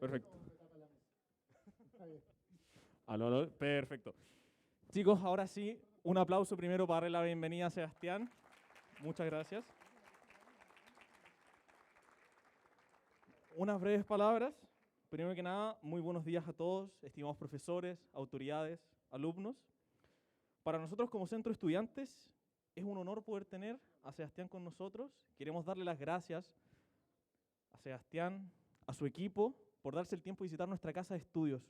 Perfecto. Aló, aló, perfecto. Chicos, ahora sí, un aplauso primero para darle la bienvenida a Sebastián. Muchas gracias. Unas breves palabras. Primero que nada, muy buenos días a todos, estimados profesores, autoridades, alumnos. Para nosotros como Centro de Estudiantes es un honor poder tener a Sebastián con nosotros. Queremos darle las gracias a Sebastián, a su equipo, por darse el tiempo de visitar nuestra casa de estudios.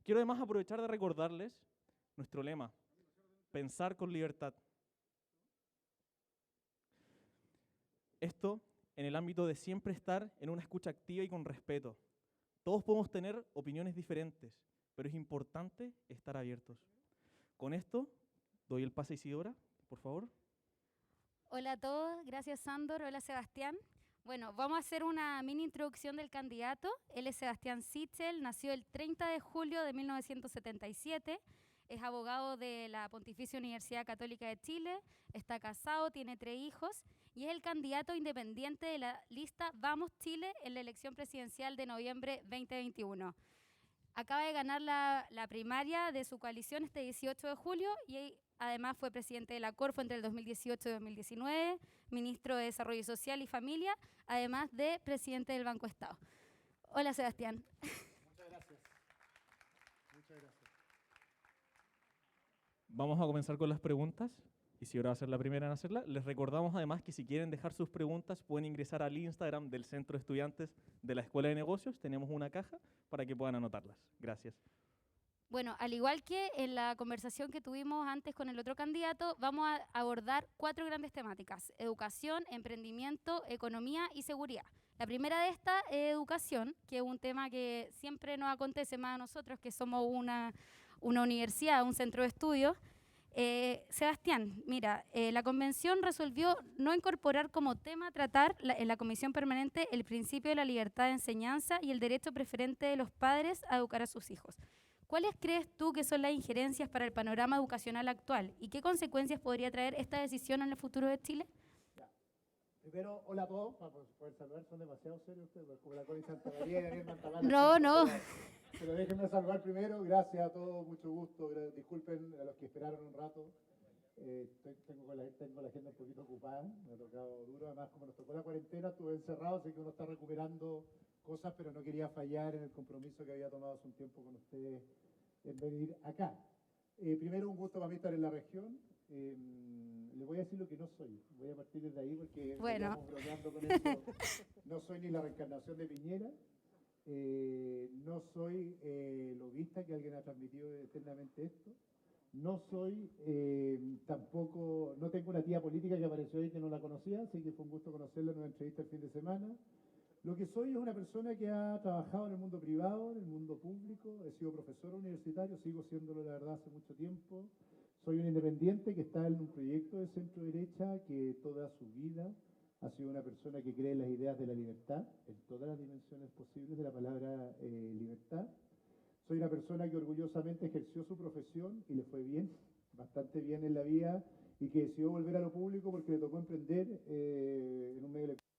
Quiero además aprovechar de recordarles nuestro lema, pensar con libertad. Esto en el ámbito de siempre estar en una escucha activa y con respeto. Todos podemos tener opiniones diferentes, pero es importante estar abiertos. Con esto, doy el pase a Isidora, por favor. Hola a todos, gracias Sándor, hola Sebastián. Bueno, vamos a hacer una mini introducción del candidato. Él es Sebastián Sichel, nació el 30 de julio de 1977, es abogado de la Pontificia Universidad Católica de Chile, está casado, tiene 3 hijos y es el candidato independiente de la lista Vamos Chile en la elección presidencial de noviembre 2021. Acaba de ganar la primaria de su coalición este 18 de julio y además fue presidente de la Corfo entre el 2018 y 2019, ministro de Desarrollo Social y Familia, además de presidente del Banco Estado. Hola, Sebastián. Muchas gracias. Muchas gracias. Vamos a comenzar con las preguntas. Isidora va a ser la primera en hacerla. Les recordamos además que si quieren dejar sus preguntas pueden ingresar al Instagram del Centro de Estudiantes de la Escuela de Negocios. Tenemos una caja para que puedan anotarlas. Gracias. Bueno, al igual que en la conversación que tuvimos antes con el otro candidato, vamos a abordar 4 grandes temáticas: educación, emprendimiento, economía y seguridad. La primera de estas es educación, que es un tema que siempre nos acontece más a nosotros, que somos una universidad, un centro de estudios. Sebastián, mira, la convención resolvió no incorporar como tema a tratar en la comisión permanente el principio de la libertad de enseñanza y el derecho preferente de los padres a educar a sus hijos. ¿Cuáles crees tú que son las injerencias para el panorama educacional actual y qué consecuencias podría traer esta decisión en el futuro de Chile? Ya. Primero, hola a todos, para poder saludar, son demasiado serios ustedes, como la Connie Santa María y Daniel Mantabala. No. Pero déjenme saludar primero, gracias a todos, mucho gusto, disculpen a los que esperaron un rato. Tengo la agenda un poquito ocupada, me ha tocado duro, además como nos tocó la cuarentena, estuve encerrado, así que uno está recuperando cosas, pero no quería fallar en el compromiso que había tomado hace un tiempo con ustedes en venir acá. Primero, un gusto para mí estar en la región. Les voy a decir lo que no soy, voy a partir desde ahí porque estamos bromeando con eso. No soy ni la reencarnación de Piñera, no soy lobista, que alguien ha transmitido eternamente esto. No soy tampoco, no tengo una tía política que apareció ahí que no la conocía, así que fue un gusto conocerla en una entrevista el fin de semana. Lo que soy es una persona que ha trabajado en el mundo privado, en el mundo público, he sido profesor universitario, sigo siéndolo la verdad hace mucho tiempo. Soy un independiente que está en un proyecto de centro derecha que toda su vida ha sido una persona que cree en las ideas de la libertad, en todas las dimensiones posibles de la palabra libertad. Soy una persona que orgullosamente ejerció su profesión y le fue bien, bastante bien en la vida, y que decidió volver a lo público porque le tocó emprender en un medio electrónico.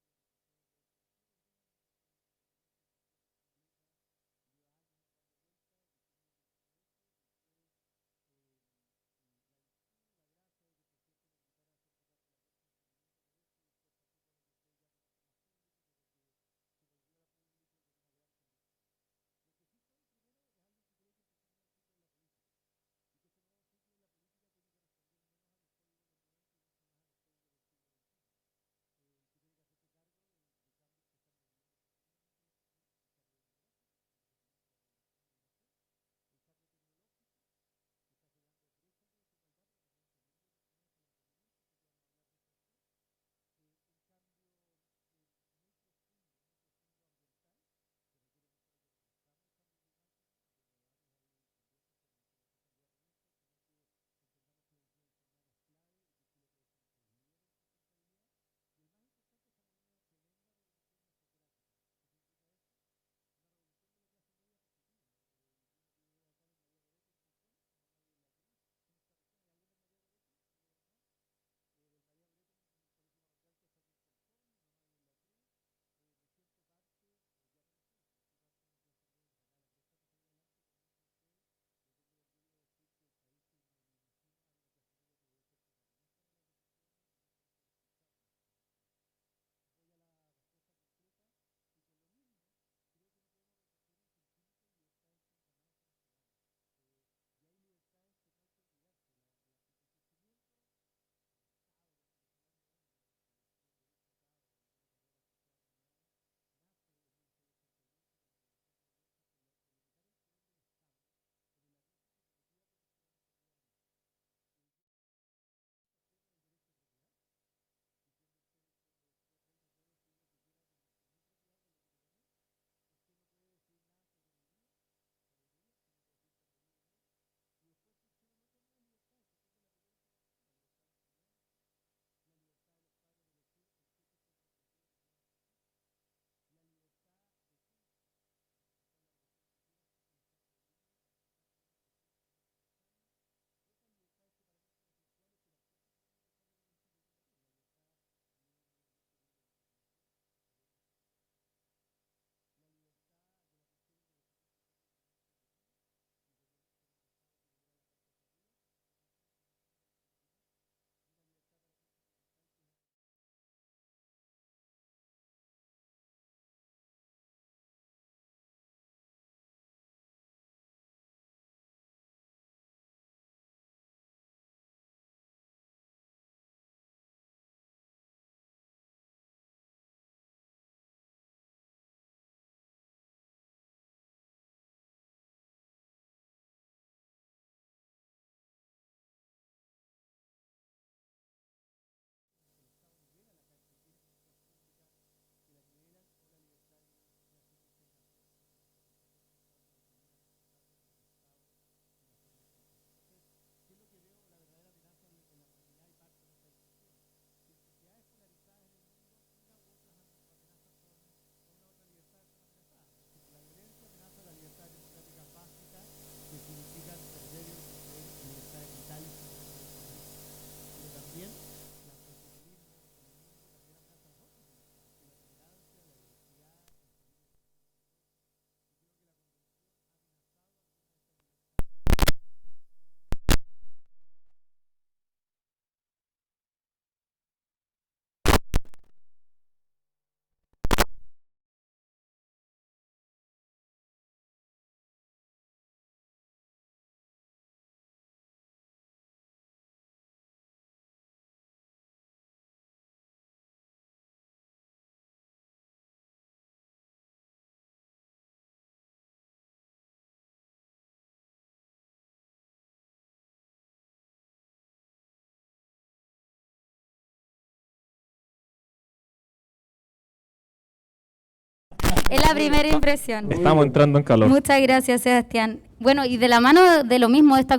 Es la primera impresión. Estamos entrando en calor. Muchas gracias, Sebastián. Bueno, y de la mano de lo mismo de esta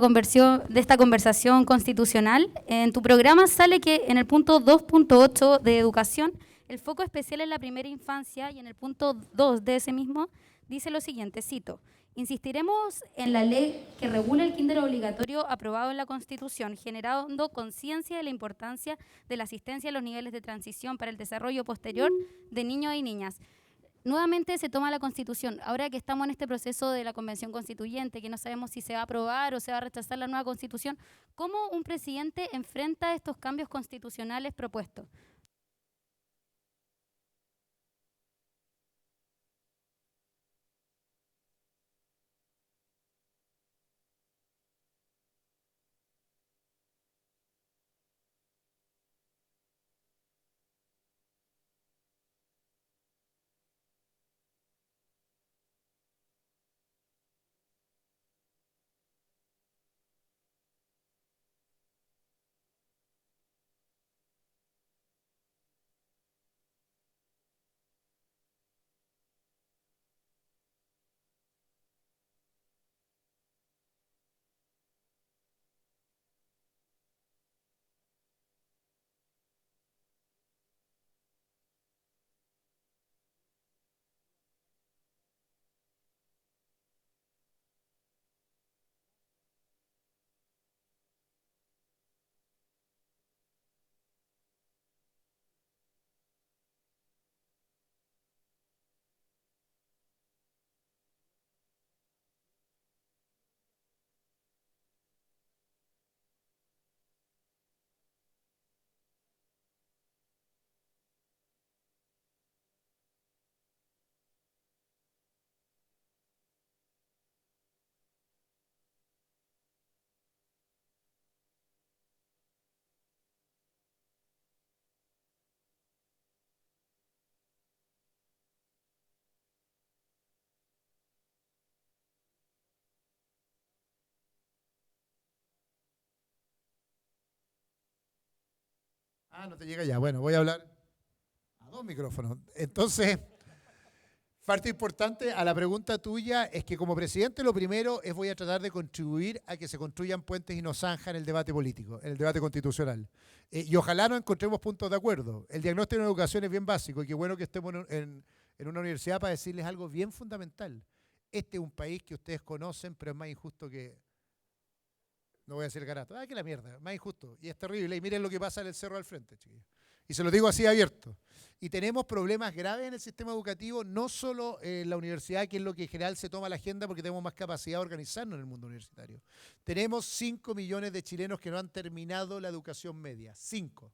conversación constitucional, en tu programa sale que en el punto 2.8 de educación, el foco especial es la primera infancia, y en el punto 2 de ese mismo dice lo siguiente, cito: insistiremos en la ley que regula el kinder obligatorio aprobado en la Constitución, generando conciencia de la importancia de la asistencia a los niveles de transición para el desarrollo posterior de niños y niñas. Nuevamente se toma la Constitución. Ahora que estamos en este proceso de la Convención Constituyente, que no sabemos si se va a aprobar o se va a rechazar la nueva Constitución, ¿cómo un presidente enfrenta estos cambios constitucionales propuestos? Ah, no te llega ya. Bueno, voy a hablar a dos micrófonos. Entonces, parte importante a la pregunta tuya es que como presidente lo primero es voy a tratar de contribuir a que se construyan puentes y no zanjas en el debate político, en el debate constitucional. Y ojalá nos encontremos puntos de acuerdo. El diagnóstico en educación es bien básico y qué bueno que estemos en una universidad para decirles algo bien fundamental. Este es un país que ustedes conocen, pero es más injusto que... No voy a decir garato. Ah, que la mierda, más injusto. Y es terrible. Y miren lo que pasa en el cerro al frente, chiquillos. Y se lo digo así abierto. Y tenemos problemas graves en el sistema educativo, no solo en la universidad, que es lo que en general se toma la agenda porque tenemos más capacidad de organizarnos en el mundo universitario. Tenemos 5 millones de chilenos que no han terminado la educación media. 5.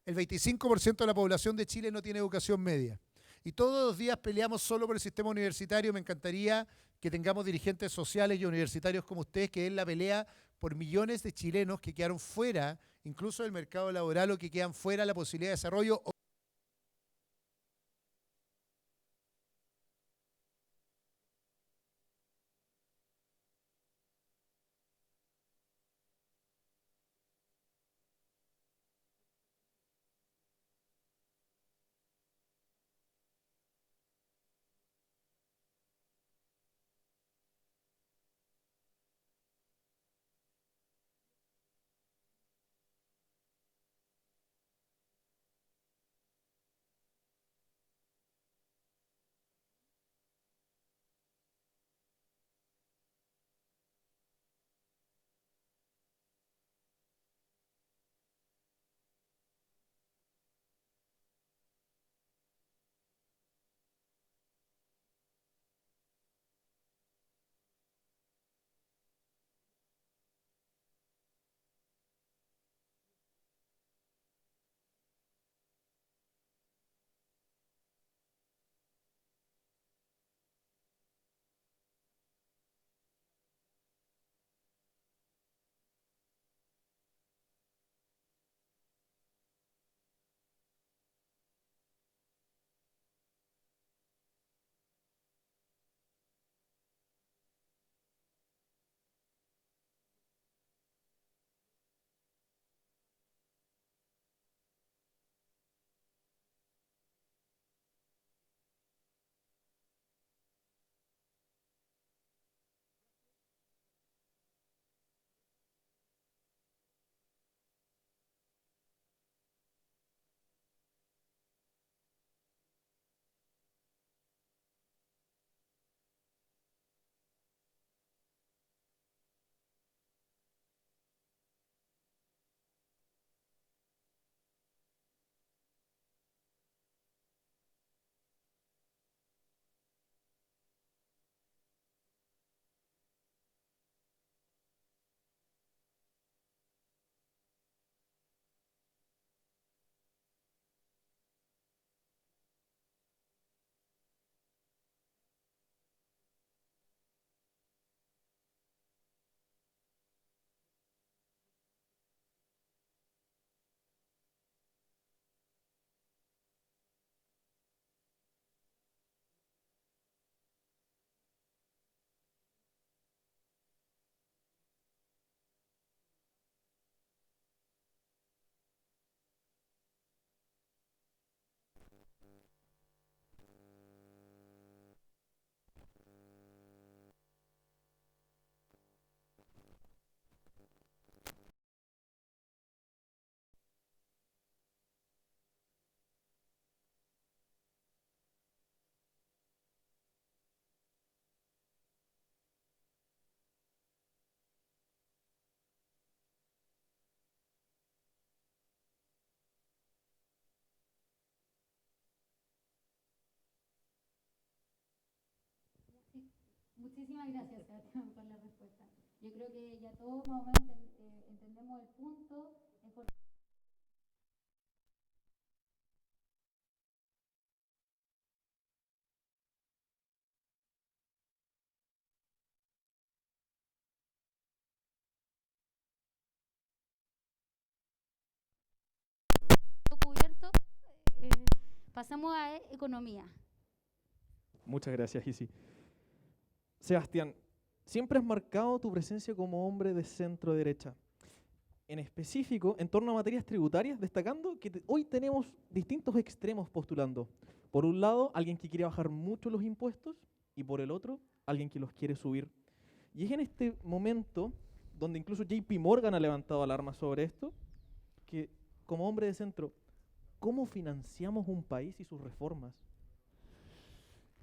El 25% de la población de Chile no tiene educación media. Y todos los días peleamos solo por el sistema universitario. Me encantaría que tengamos dirigentes sociales y universitarios como ustedes que den la pelea por millones de chilenos que quedaron fuera, incluso del mercado laboral, o que quedan fuera de la posibilidad de desarrollo. Muchísimas gracias, Sebastián, por la respuesta. Yo creo que ya todos más o menos entendemos el punto. Cubierto. Pasamos a economía. Muchas gracias, Isi. Sebastián, siempre has marcado tu presencia como hombre de centro derecha. En específico, en torno a materias tributarias, destacando que hoy tenemos distintos extremos postulando. Por un lado, alguien que quiere bajar mucho los impuestos y por el otro, alguien que los quiere subir. Y es en este momento donde incluso JP Morgan ha levantado alarma sobre esto, que como hombre de centro, ¿cómo financiamos un país y sus reformas?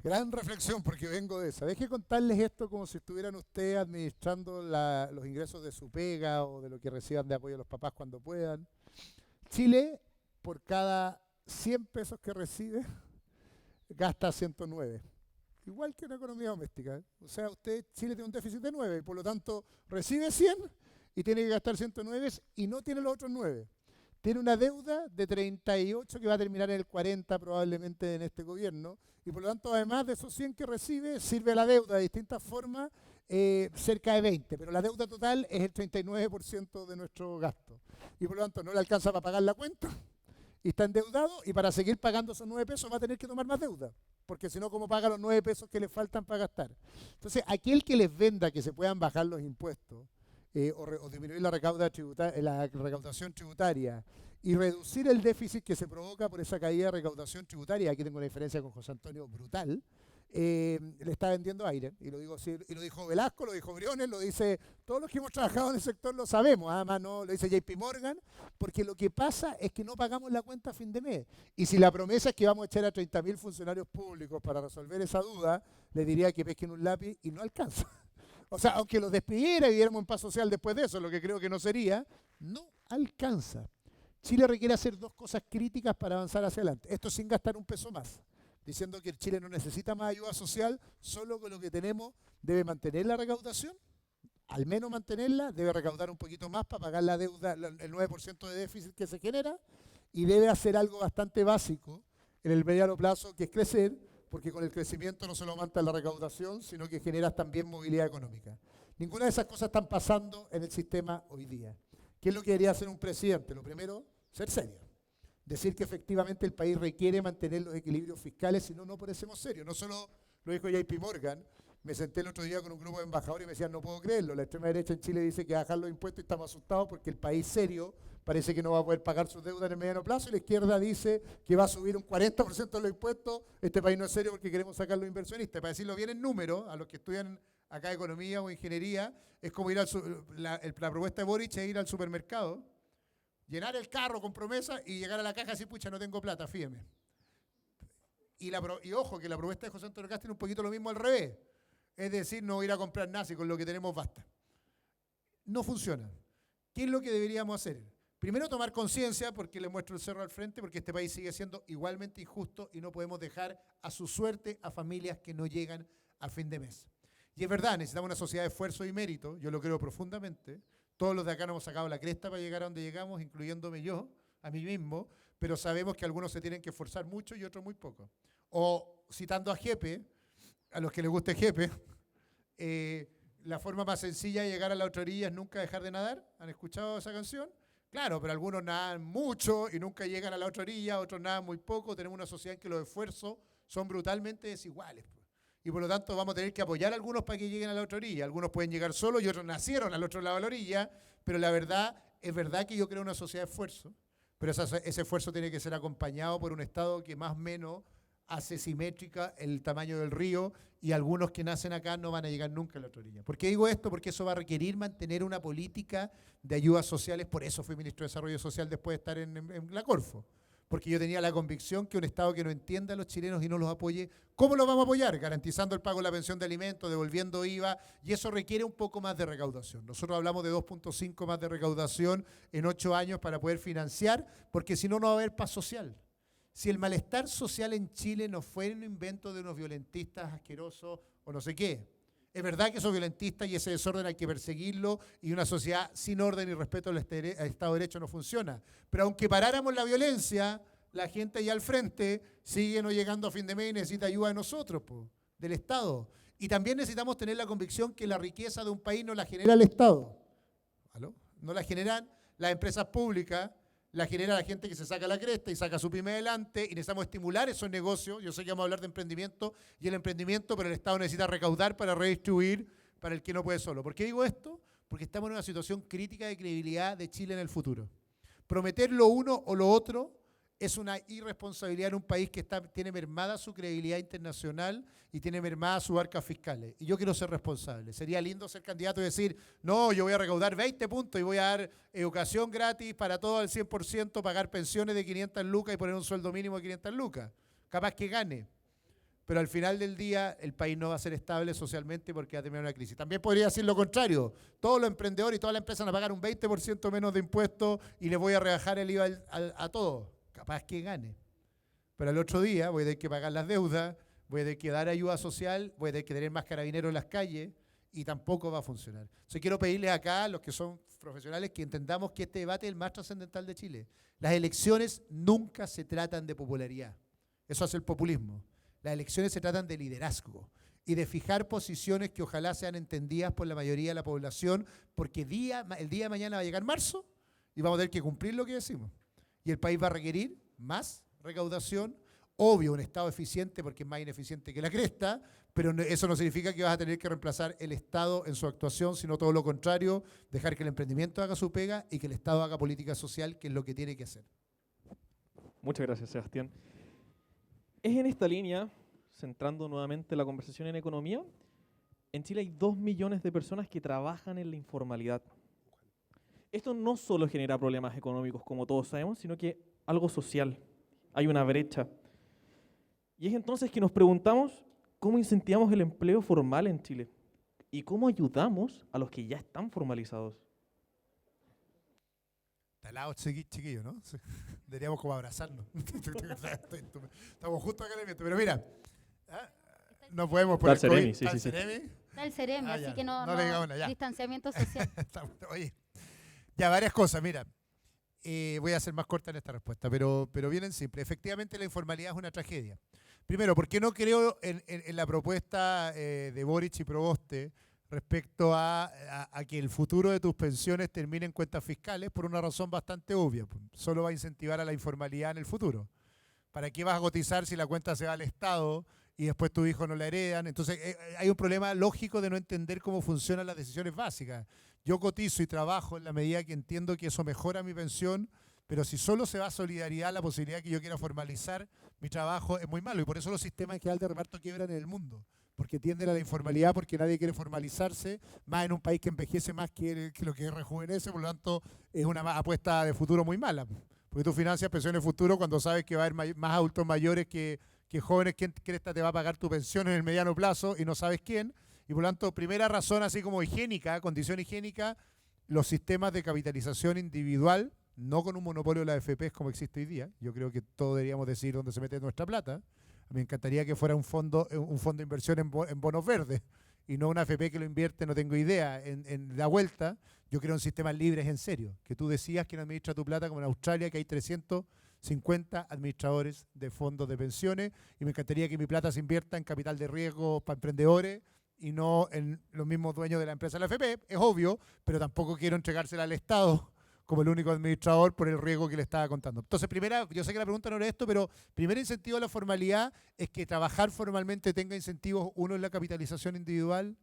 Gran reflexión, porque vengo de esa. Deje contarles esto como si estuvieran ustedes administrando los ingresos de su pega o de lo que reciban de apoyo a los papás cuando puedan. Chile, por cada 100 pesos que recibe, gasta 109. Igual que una economía doméstica. O sea, Chile tiene un déficit de 9 y por lo tanto recibe 100 y tiene que gastar 109 y no tiene los otros 9. Tiene una deuda de 38 que va a terminar en el 40 probablemente en este gobierno y por lo tanto además de esos 100 que recibe sirve a la deuda de distintas formas cerca de 20, pero la deuda total es el 39% de nuestro gasto y por lo tanto no le alcanza para pagar la cuenta y está endeudado y para seguir pagando esos 9 pesos va a tener que tomar más deuda porque si no, ¿cómo paga los 9 pesos que le faltan para gastar? Entonces, aquel que les venda que se puedan bajar los impuestos o disminuir la recaudación tributaria y reducir el déficit que se provoca por esa caída de recaudación tributaria, aquí tengo una diferencia con José Antonio brutal, le está vendiendo aire, y lo dijo Velasco, lo dijo Briones, lo dice todos los que hemos trabajado en el sector lo sabemos, además no lo dice JP Morgan, porque lo que pasa es que no pagamos la cuenta a fin de mes, y si la promesa es que vamos a echar a 30.000 funcionarios públicos para resolver esa duda, le diría que pesquen un lápiz y no alcanza. O sea, aunque los despidiera y diéramos un paz social después de eso, lo que creo que no sería, no alcanza. Chile requiere hacer dos cosas críticas para avanzar hacia adelante. Esto sin gastar un peso más, diciendo que Chile no necesita más ayuda social, solo con lo que tenemos debe mantener la recaudación, al menos mantenerla, debe recaudar un poquito más para pagar la deuda, el 9% de déficit que se genera, y debe hacer algo bastante básico en el mediano plazo, que es crecer, porque con el crecimiento no solo aumenta la recaudación, sino que generas también movilidad económica. Ninguna de esas cosas están pasando en el sistema hoy día. ¿Qué es lo que debería hacer un presidente? Lo primero, ser serio. Decir que efectivamente el país requiere mantener los equilibrios fiscales, si no, no parecemos serios. No solo lo dijo JP Morgan, me senté el otro día con un grupo de embajadores y me decían, no puedo creerlo, la extrema derecha en Chile dice que va a bajar los impuestos y estamos asustados porque el país serio parece que no va a poder pagar sus deudas en el mediano plazo y la izquierda dice que va a subir un 40% de los impuestos, este país no es serio porque queremos sacar los inversionistas. Para decirlo bien en números, a los que estudian acá economía o ingeniería, es como ir la propuesta de Boric es ir al supermercado, llenar el carro con promesa y llegar a la caja y decir, pucha, no tengo plata, fíjeme. Y ojo, que la propuesta de José Antonio Cast tiene un poquito lo mismo al revés. Es decir, no ir a comprar nada, si con lo que tenemos basta. No funciona. ¿Qué es lo que deberíamos hacer? Primero, tomar conciencia, porque le muestro el cerro al frente, porque este país sigue siendo igualmente injusto y no podemos dejar a su suerte a familias que no llegan a fin de mes. Y es verdad, necesitamos una sociedad de esfuerzo y mérito, yo lo creo profundamente. Todos los de acá nos hemos sacado la cresta para llegar a donde llegamos, incluyéndome yo, a mí mismo, pero sabemos que algunos se tienen que esforzar mucho y otros muy poco. O citando a Jepe, a los que les guste Jepe, la forma más sencilla de llegar a la otra orilla es nunca dejar de nadar. ¿Han escuchado esa canción? Claro, pero algunos nadan mucho y nunca llegan a la otra orilla, otros nadan muy poco. Tenemos una sociedad en que los esfuerzos son brutalmente desiguales. Y por lo tanto vamos a tener que apoyar a algunos para que lleguen a la otra orilla. Algunos pueden llegar solos y otros nacieron al otro lado de la orilla, pero la verdad, es verdad que yo creo una sociedad de esfuerzo, pero ese esfuerzo tiene que ser acompañado por un Estado que más o menos hace simétrica el tamaño del río y algunos que nacen acá no van a llegar nunca a la otra orilla. ¿Por qué digo esto? Porque eso va a requerir mantener una política de ayudas sociales, por eso fui ministro de Desarrollo Social después de estar en la Corfo. Porque yo tenía la convicción que un Estado que no entienda a los chilenos y no los apoye, ¿cómo los vamos a apoyar? Garantizando el pago de la pensión de alimentos, devolviendo IVA, y eso requiere un poco más de recaudación. Nosotros hablamos de 2.5 más de recaudación en 8 años para poder financiar, porque si no, no va a haber paz social. Si el malestar social en Chile no fue un invento de unos violentistas asquerosos o no sé qué, Es verdad que esos violentistas y ese desorden hay que perseguirlo y una sociedad sin orden y respeto al Estado de Derecho no funciona. Pero aunque paráramos la violencia, la gente allá al frente sigue no llegando a fin de mes y necesita ayuda de nosotros, po, del Estado. Y también necesitamos tener la convicción que la riqueza de un país no la genera el Estado. ¿Aló? No la generan las empresas públicas, la genera la gente que se saca la cresta y saca su pyme adelante, y necesitamos estimular esos negocios. Yo sé que vamos a hablar de emprendimiento y el emprendimiento, pero el Estado necesita recaudar para redistribuir para el que no puede solo. ¿Por qué digo esto? Porque estamos en una situación crítica de credibilidad de Chile en el futuro. Prometer lo uno o lo otro es una irresponsabilidad en un país que tiene mermada su credibilidad internacional y tiene mermadas sus arcas fiscales. Y yo quiero ser responsable. Sería lindo ser candidato y decir, no, yo voy a recaudar 20 puntos y voy a dar educación gratis para todo al 100%, pagar pensiones de 500 lucas y poner un sueldo mínimo de 500 lucas. Capaz que gane. Pero al final del día el país no va a ser estable socialmente porque va a terminar una crisis. También podría decir lo contrario. Todos los emprendedores y todas las empresas van a pagar un 20% menos de impuestos y les voy a rebajar el IVA a todos. Capaz que gane. Pero al otro día voy a tener que pagar las deudas, voy a tener que dar ayuda social, voy a tener que tener más carabineros en las calles y tampoco va a funcionar. Entonces quiero pedirles acá a los que son profesionales que entendamos que este debate es el más trascendental de Chile. Las elecciones nunca se tratan de popularidad. Eso hace el populismo. Las elecciones se tratan de liderazgo y de fijar posiciones que ojalá sean entendidas por la mayoría de la población, porque el día de mañana va a llegar marzo y vamos a tener que cumplir lo que decimos. Y el país va a requerir más recaudación, obvio un Estado eficiente porque es más ineficiente que la cresta, pero eso no significa que vas a tener que reemplazar el Estado en su actuación, sino todo lo contrario, dejar que el emprendimiento haga su pega y que el Estado haga política social, que es lo que tiene que hacer. Muchas gracias, Sebastián. Es en esta línea, centrando nuevamente la conversación en economía, en Chile hay 2 millones de personas que trabajan en la informalidad. Esto no solo genera problemas económicos, como todos sabemos, sino que algo social. Hay una brecha. Y es entonces que nos preguntamos cómo incentivamos el empleo formal en Chile y cómo ayudamos a los que ya están formalizados. Está al lado chiquillo, ¿no? Sí. Deberíamos como abrazarnos. Estamos justo acá en el viento. Pero mira, no podemos poner Está el COVID. Ceremi, sí. Está el Ceremi, así ya. que no le digamos nada, ya. distanciamiento social. Oye, ya varias cosas, mira. Voy a ser más corta en esta respuesta, pero bien en simple. Efectivamente, la informalidad es una tragedia. Primero, porque no creo en la propuesta de Boric y Proboste respecto a que el futuro de tus pensiones termine en cuentas fiscales por una razón bastante obvia. Solo va a incentivar a la informalidad en el futuro. ¿Para qué vas a cotizar si la cuenta se va al Estado y después tus hijos no la heredan? Entonces hay un problema lógico de no entender cómo funcionan las decisiones básicas. Yo cotizo y trabajo en la medida que entiendo que eso mejora mi pensión, pero si solo se va a solidaridad la posibilidad que yo quiera formalizar, mi trabajo es muy malo. Y por eso los sistemas en general de reparto quiebran en el mundo. Porque tienden a la informalidad, porque nadie quiere formalizarse, más en un país que envejece más que lo que rejuvenece, por lo tanto es una apuesta de futuro muy mala. Porque tú financias pensiones futuro cuando sabes que va a haber más adultos mayores que jóvenes. ¿Quién cresta te va a pagar tu pensión en el mediano plazo y no sabes quién? Y por lo tanto, primera razón, así como higiénica, condición higiénica, los sistemas de capitalización individual, no con un monopolio de la AFP como existe hoy día. Yo creo que todos deberíamos decir dónde se mete nuestra plata. Me encantaría que fuera un fondo de inversión en bonos verdes y no una AFP que lo invierte, no tengo idea, en la vuelta. Yo creo en sistemas libres en serio, que tú decías quién administra tu plata, como en Australia, que hay 350 administradores de fondos de pensiones, y me encantaría que mi plata se invierta en capital de riesgo para emprendedores y no en los mismos dueños de la empresa de la AFP, es obvio, pero tampoco quiero entregársela al Estado como el único administrador por el riesgo que le estaba contando. Entonces, yo sé que la pregunta no era esto, pero primer incentivo a la formalidad es que trabajar formalmente tenga incentivos, uno, en la capitalización individual,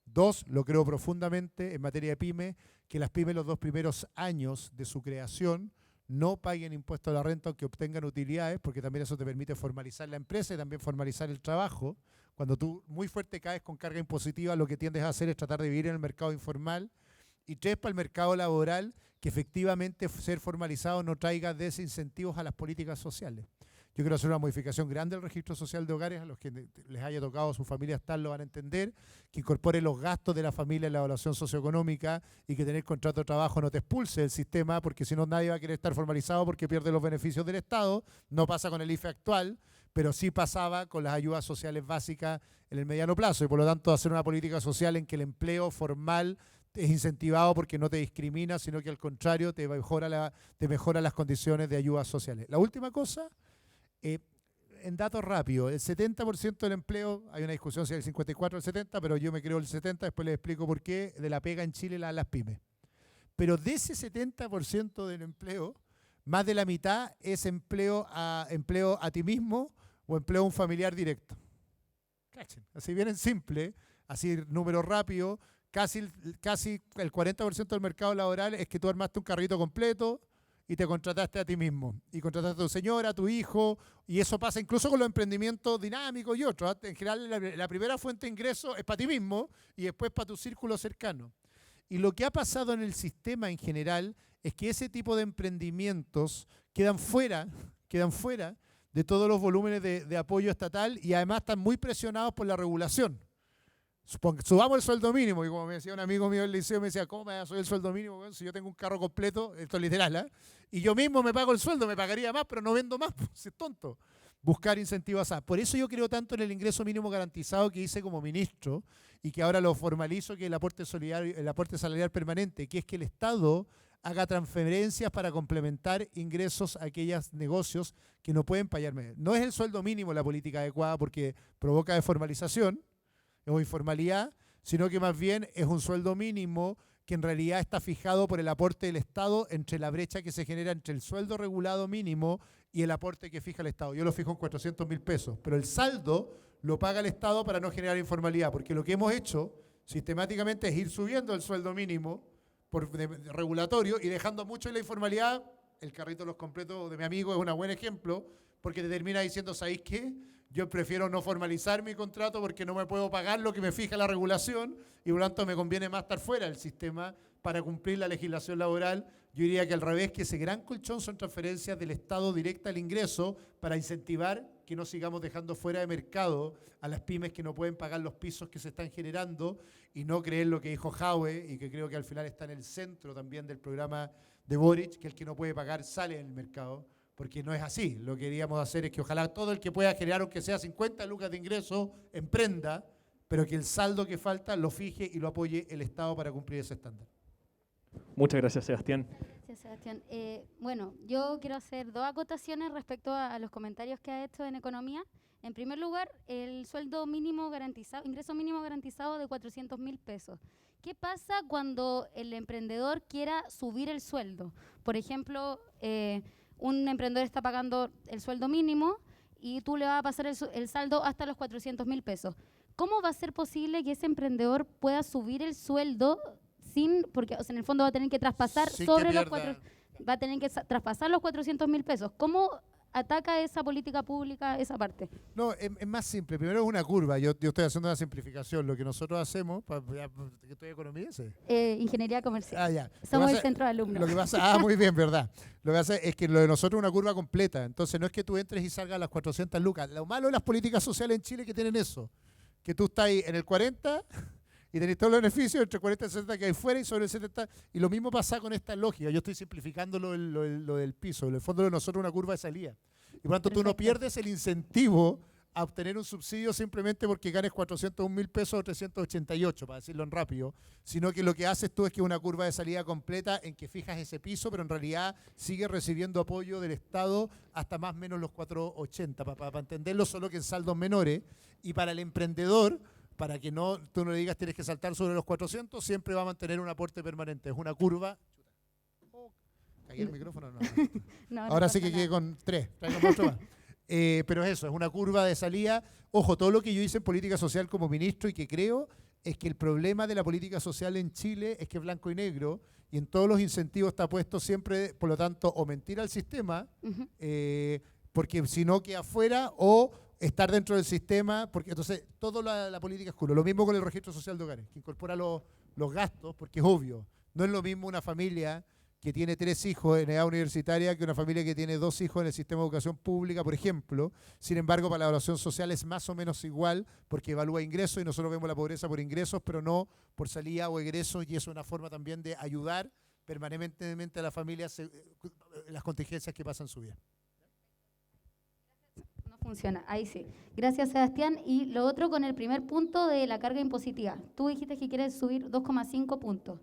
dos, lo creo profundamente en materia de pyme, que las pymes los 2 primeros años de su creación no paguen impuesto a la renta aunque obtengan utilidades, porque también eso te permite formalizar la empresa y también formalizar el trabajo. Cuando tú muy fuerte caes con carga impositiva, lo que tiendes a hacer es tratar de vivir en el mercado informal. Y 3, para el mercado laboral, que efectivamente ser formalizado no traiga desincentivos a las políticas sociales. Yo quiero hacer una modificación grande al registro social de hogares, a los que les haya tocado a su familia estar lo van a entender, que incorpore los gastos de la familia en la evaluación socioeconómica y que tener contrato de trabajo no te expulse del sistema, porque si no nadie va a querer estar formalizado porque pierde los beneficios del Estado. No pasa con el IFE actual, pero sí pasaba con las ayudas sociales básicas en el mediano plazo y por lo tanto hacer una política social en que el empleo formal es incentivado porque no te discrimina, sino que al contrario te mejora las condiciones de ayudas sociales. La última cosa, en datos rápidos, el 70% del empleo, hay una discusión si es el 54 o el 70, pero yo me creo el 70, después les explico por qué, de la pega en Chile la dan las pymes. Pero de ese 70% del empleo, más de la mitad es empleo a ti mismo o empleo a un familiar directo. Cachen, así bien en simple, así número rápido, casi el 40% del mercado laboral es que tú armaste un carrito completo y te contrataste a ti mismo. Y contrataste a tu señora, a tu hijo, y eso pasa incluso con los emprendimientos dinámicos y otros. En general, la primera fuente de ingreso es para ti mismo y después para tu círculo cercano. Y lo que ha pasado en el sistema en general es que ese tipo de emprendimientos quedan fuera de todos los volúmenes de apoyo estatal y además están muy presionados por la regulación. Subamos el sueldo mínimo, y como me decía un amigo mío del liceo, me decía, ¿cómo me vas a subir el sueldo mínimo? Bueno, si yo tengo un carro completo, esto es literal, ¿eh? Y yo mismo me pago el sueldo, me pagaría más, pero no vendo más, pues, es tonto. Buscar incentivos a. Por eso yo creo tanto en el ingreso mínimo garantizado que hice como ministro y que ahora lo formalizo, que es el aporte salarial permanente, que es que el Estado haga transferencias para complementar ingresos a aquellos negocios que no pueden pagarme. No es el sueldo mínimo la política adecuada porque provoca deformalización o informalidad, sino que más bien es un sueldo mínimo que en realidad está fijado por el aporte del Estado entre la brecha que se genera entre el sueldo regulado mínimo y el aporte que fija el Estado. Yo lo fijo en 400.000 pesos, pero el saldo lo paga el Estado para no generar informalidad, porque lo que hemos hecho sistemáticamente es ir subiendo el sueldo mínimo regulatorio y dejando mucho en la informalidad. El carrito de los completos de mi amigo es un buen ejemplo, porque te termina diciendo, ¿sabéis qué? Yo prefiero no formalizar mi contrato porque no me puedo pagar lo que me fija la regulación y por lo tanto me conviene más estar fuera del sistema para cumplir la legislación laboral. Yo diría que al revés, que ese gran colchón son transferencias del Estado directa al ingreso para incentivar que no sigamos dejando fuera de mercado a las pymes que no pueden pagar los pisos que se están generando y no creer lo que dijo Jaue y que creo que al final está en el centro también del programa de Boric, que el que no puede pagar sale del mercado. Porque no es así. Lo que queríamos hacer es que ojalá todo el que pueda generar, aunque sea 50 lucas de ingreso, emprenda, pero que el saldo que falta lo fije y lo apoye el Estado para cumplir ese estándar. Muchas gracias, Sebastián. Gracias, Sebastián. Bueno, yo quiero hacer dos acotaciones respecto a los comentarios que ha hecho en economía. En primer lugar, el sueldo mínimo garantizado, ingreso mínimo garantizado de 400.000 pesos. ¿Qué pasa cuando el emprendedor quiera subir el sueldo? Por ejemplo, un emprendedor está pagando el sueldo mínimo y tú le vas a pasar el saldo hasta los 400.000 pesos. ¿Cómo va a ser posible que ese emprendedor pueda subir el sueldo porque o sea, en el fondo va a tener que traspasar va a tener que traspasar los 400.000 pesos? ¿Cómo ataca esa política pública esa parte? No, es más simple. Primero es una curva. Yo estoy haciendo una simplificación. Lo que nosotros hacemos, ¿que estoy economía ese? Ingeniería comercial. Ah, ya. Somos el centro de alumnos. Lo que pasa, muy bien, verdad. Lo que pasa es que lo de nosotros es una curva completa. Entonces no es que tú entres y salgas a las 400 lucas. Lo malo de las políticas sociales en Chile es que tienen eso. Que tú estás ahí en el 40 y tenés todos los beneficios entre 40 y 60 que hay fuera y sobre el 70. Y lo mismo pasa con esta lógica. Yo estoy simplificando lo del piso. En el fondo de nosotros es una curva de salida. Y por lo tanto tú no pierdes el incentivo a obtener un subsidio simplemente porque ganes 401.000 pesos o 388, para decirlo en rápido, sino que lo que haces tú es que es una curva de salida completa en que fijas ese piso, pero en realidad sigues recibiendo apoyo del Estado hasta más o menos los 480, para entenderlo solo que en saldos menores. Y para el emprendedor, para que tú no le digas tienes que saltar sobre los 400, siempre va a mantener un aporte permanente. Es una curva. ¿Caí el micrófono? No. Ahora sí que quedé con 3. Traigo otro más. Pero eso, es una curva de salida. Ojo, todo lo que yo hice en política social como ministro y que creo es que el problema de la política social en Chile es que es blanco y negro y en todos los incentivos está puesto siempre, por lo tanto, o mentir al sistema, porque si no queda fuera, o estar dentro del sistema, porque entonces toda la política es culo. Lo mismo con el registro social de hogares, que incorpora los gastos, porque es obvio. No es lo mismo una familia que tiene 3 hijos en edad universitaria que una familia que tiene 2 hijos en el sistema de educación pública, por ejemplo. Sin embargo, para la evaluación social es más o menos igual porque evalúa ingresos y nosotros vemos la pobreza por ingresos, pero no por salida o egresos, y eso es una forma también de ayudar permanentemente a las familias en las contingencias que pasan su vida. Nos Funciona, ahí sí. Gracias, Sebastián. Y lo otro con el primer punto de la carga impositiva. Tú dijiste que quieres subir 2,5 puntos.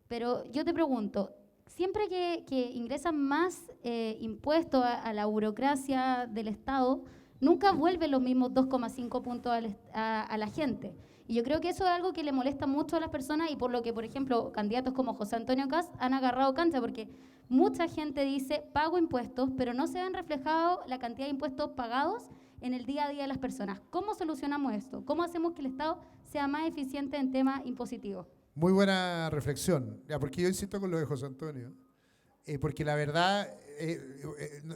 Pero yo te pregunto, siempre que ingresan más impuestos a la burocracia del Estado, nunca vuelven los mismos 2,5 puntos a la gente. Y yo creo que eso es algo que le molesta mucho a las personas y por lo que, por ejemplo, candidatos como José Antonio Kast han agarrado cancha, porque mucha gente dice, pago impuestos, pero no se ven reflejados la cantidad de impuestos pagados en el día a día de las personas. ¿Cómo solucionamos esto? ¿Cómo hacemos que el Estado sea más eficiente en temas impositivos? Muy buena reflexión, ya, porque yo insisto con lo de José Antonio, porque la verdad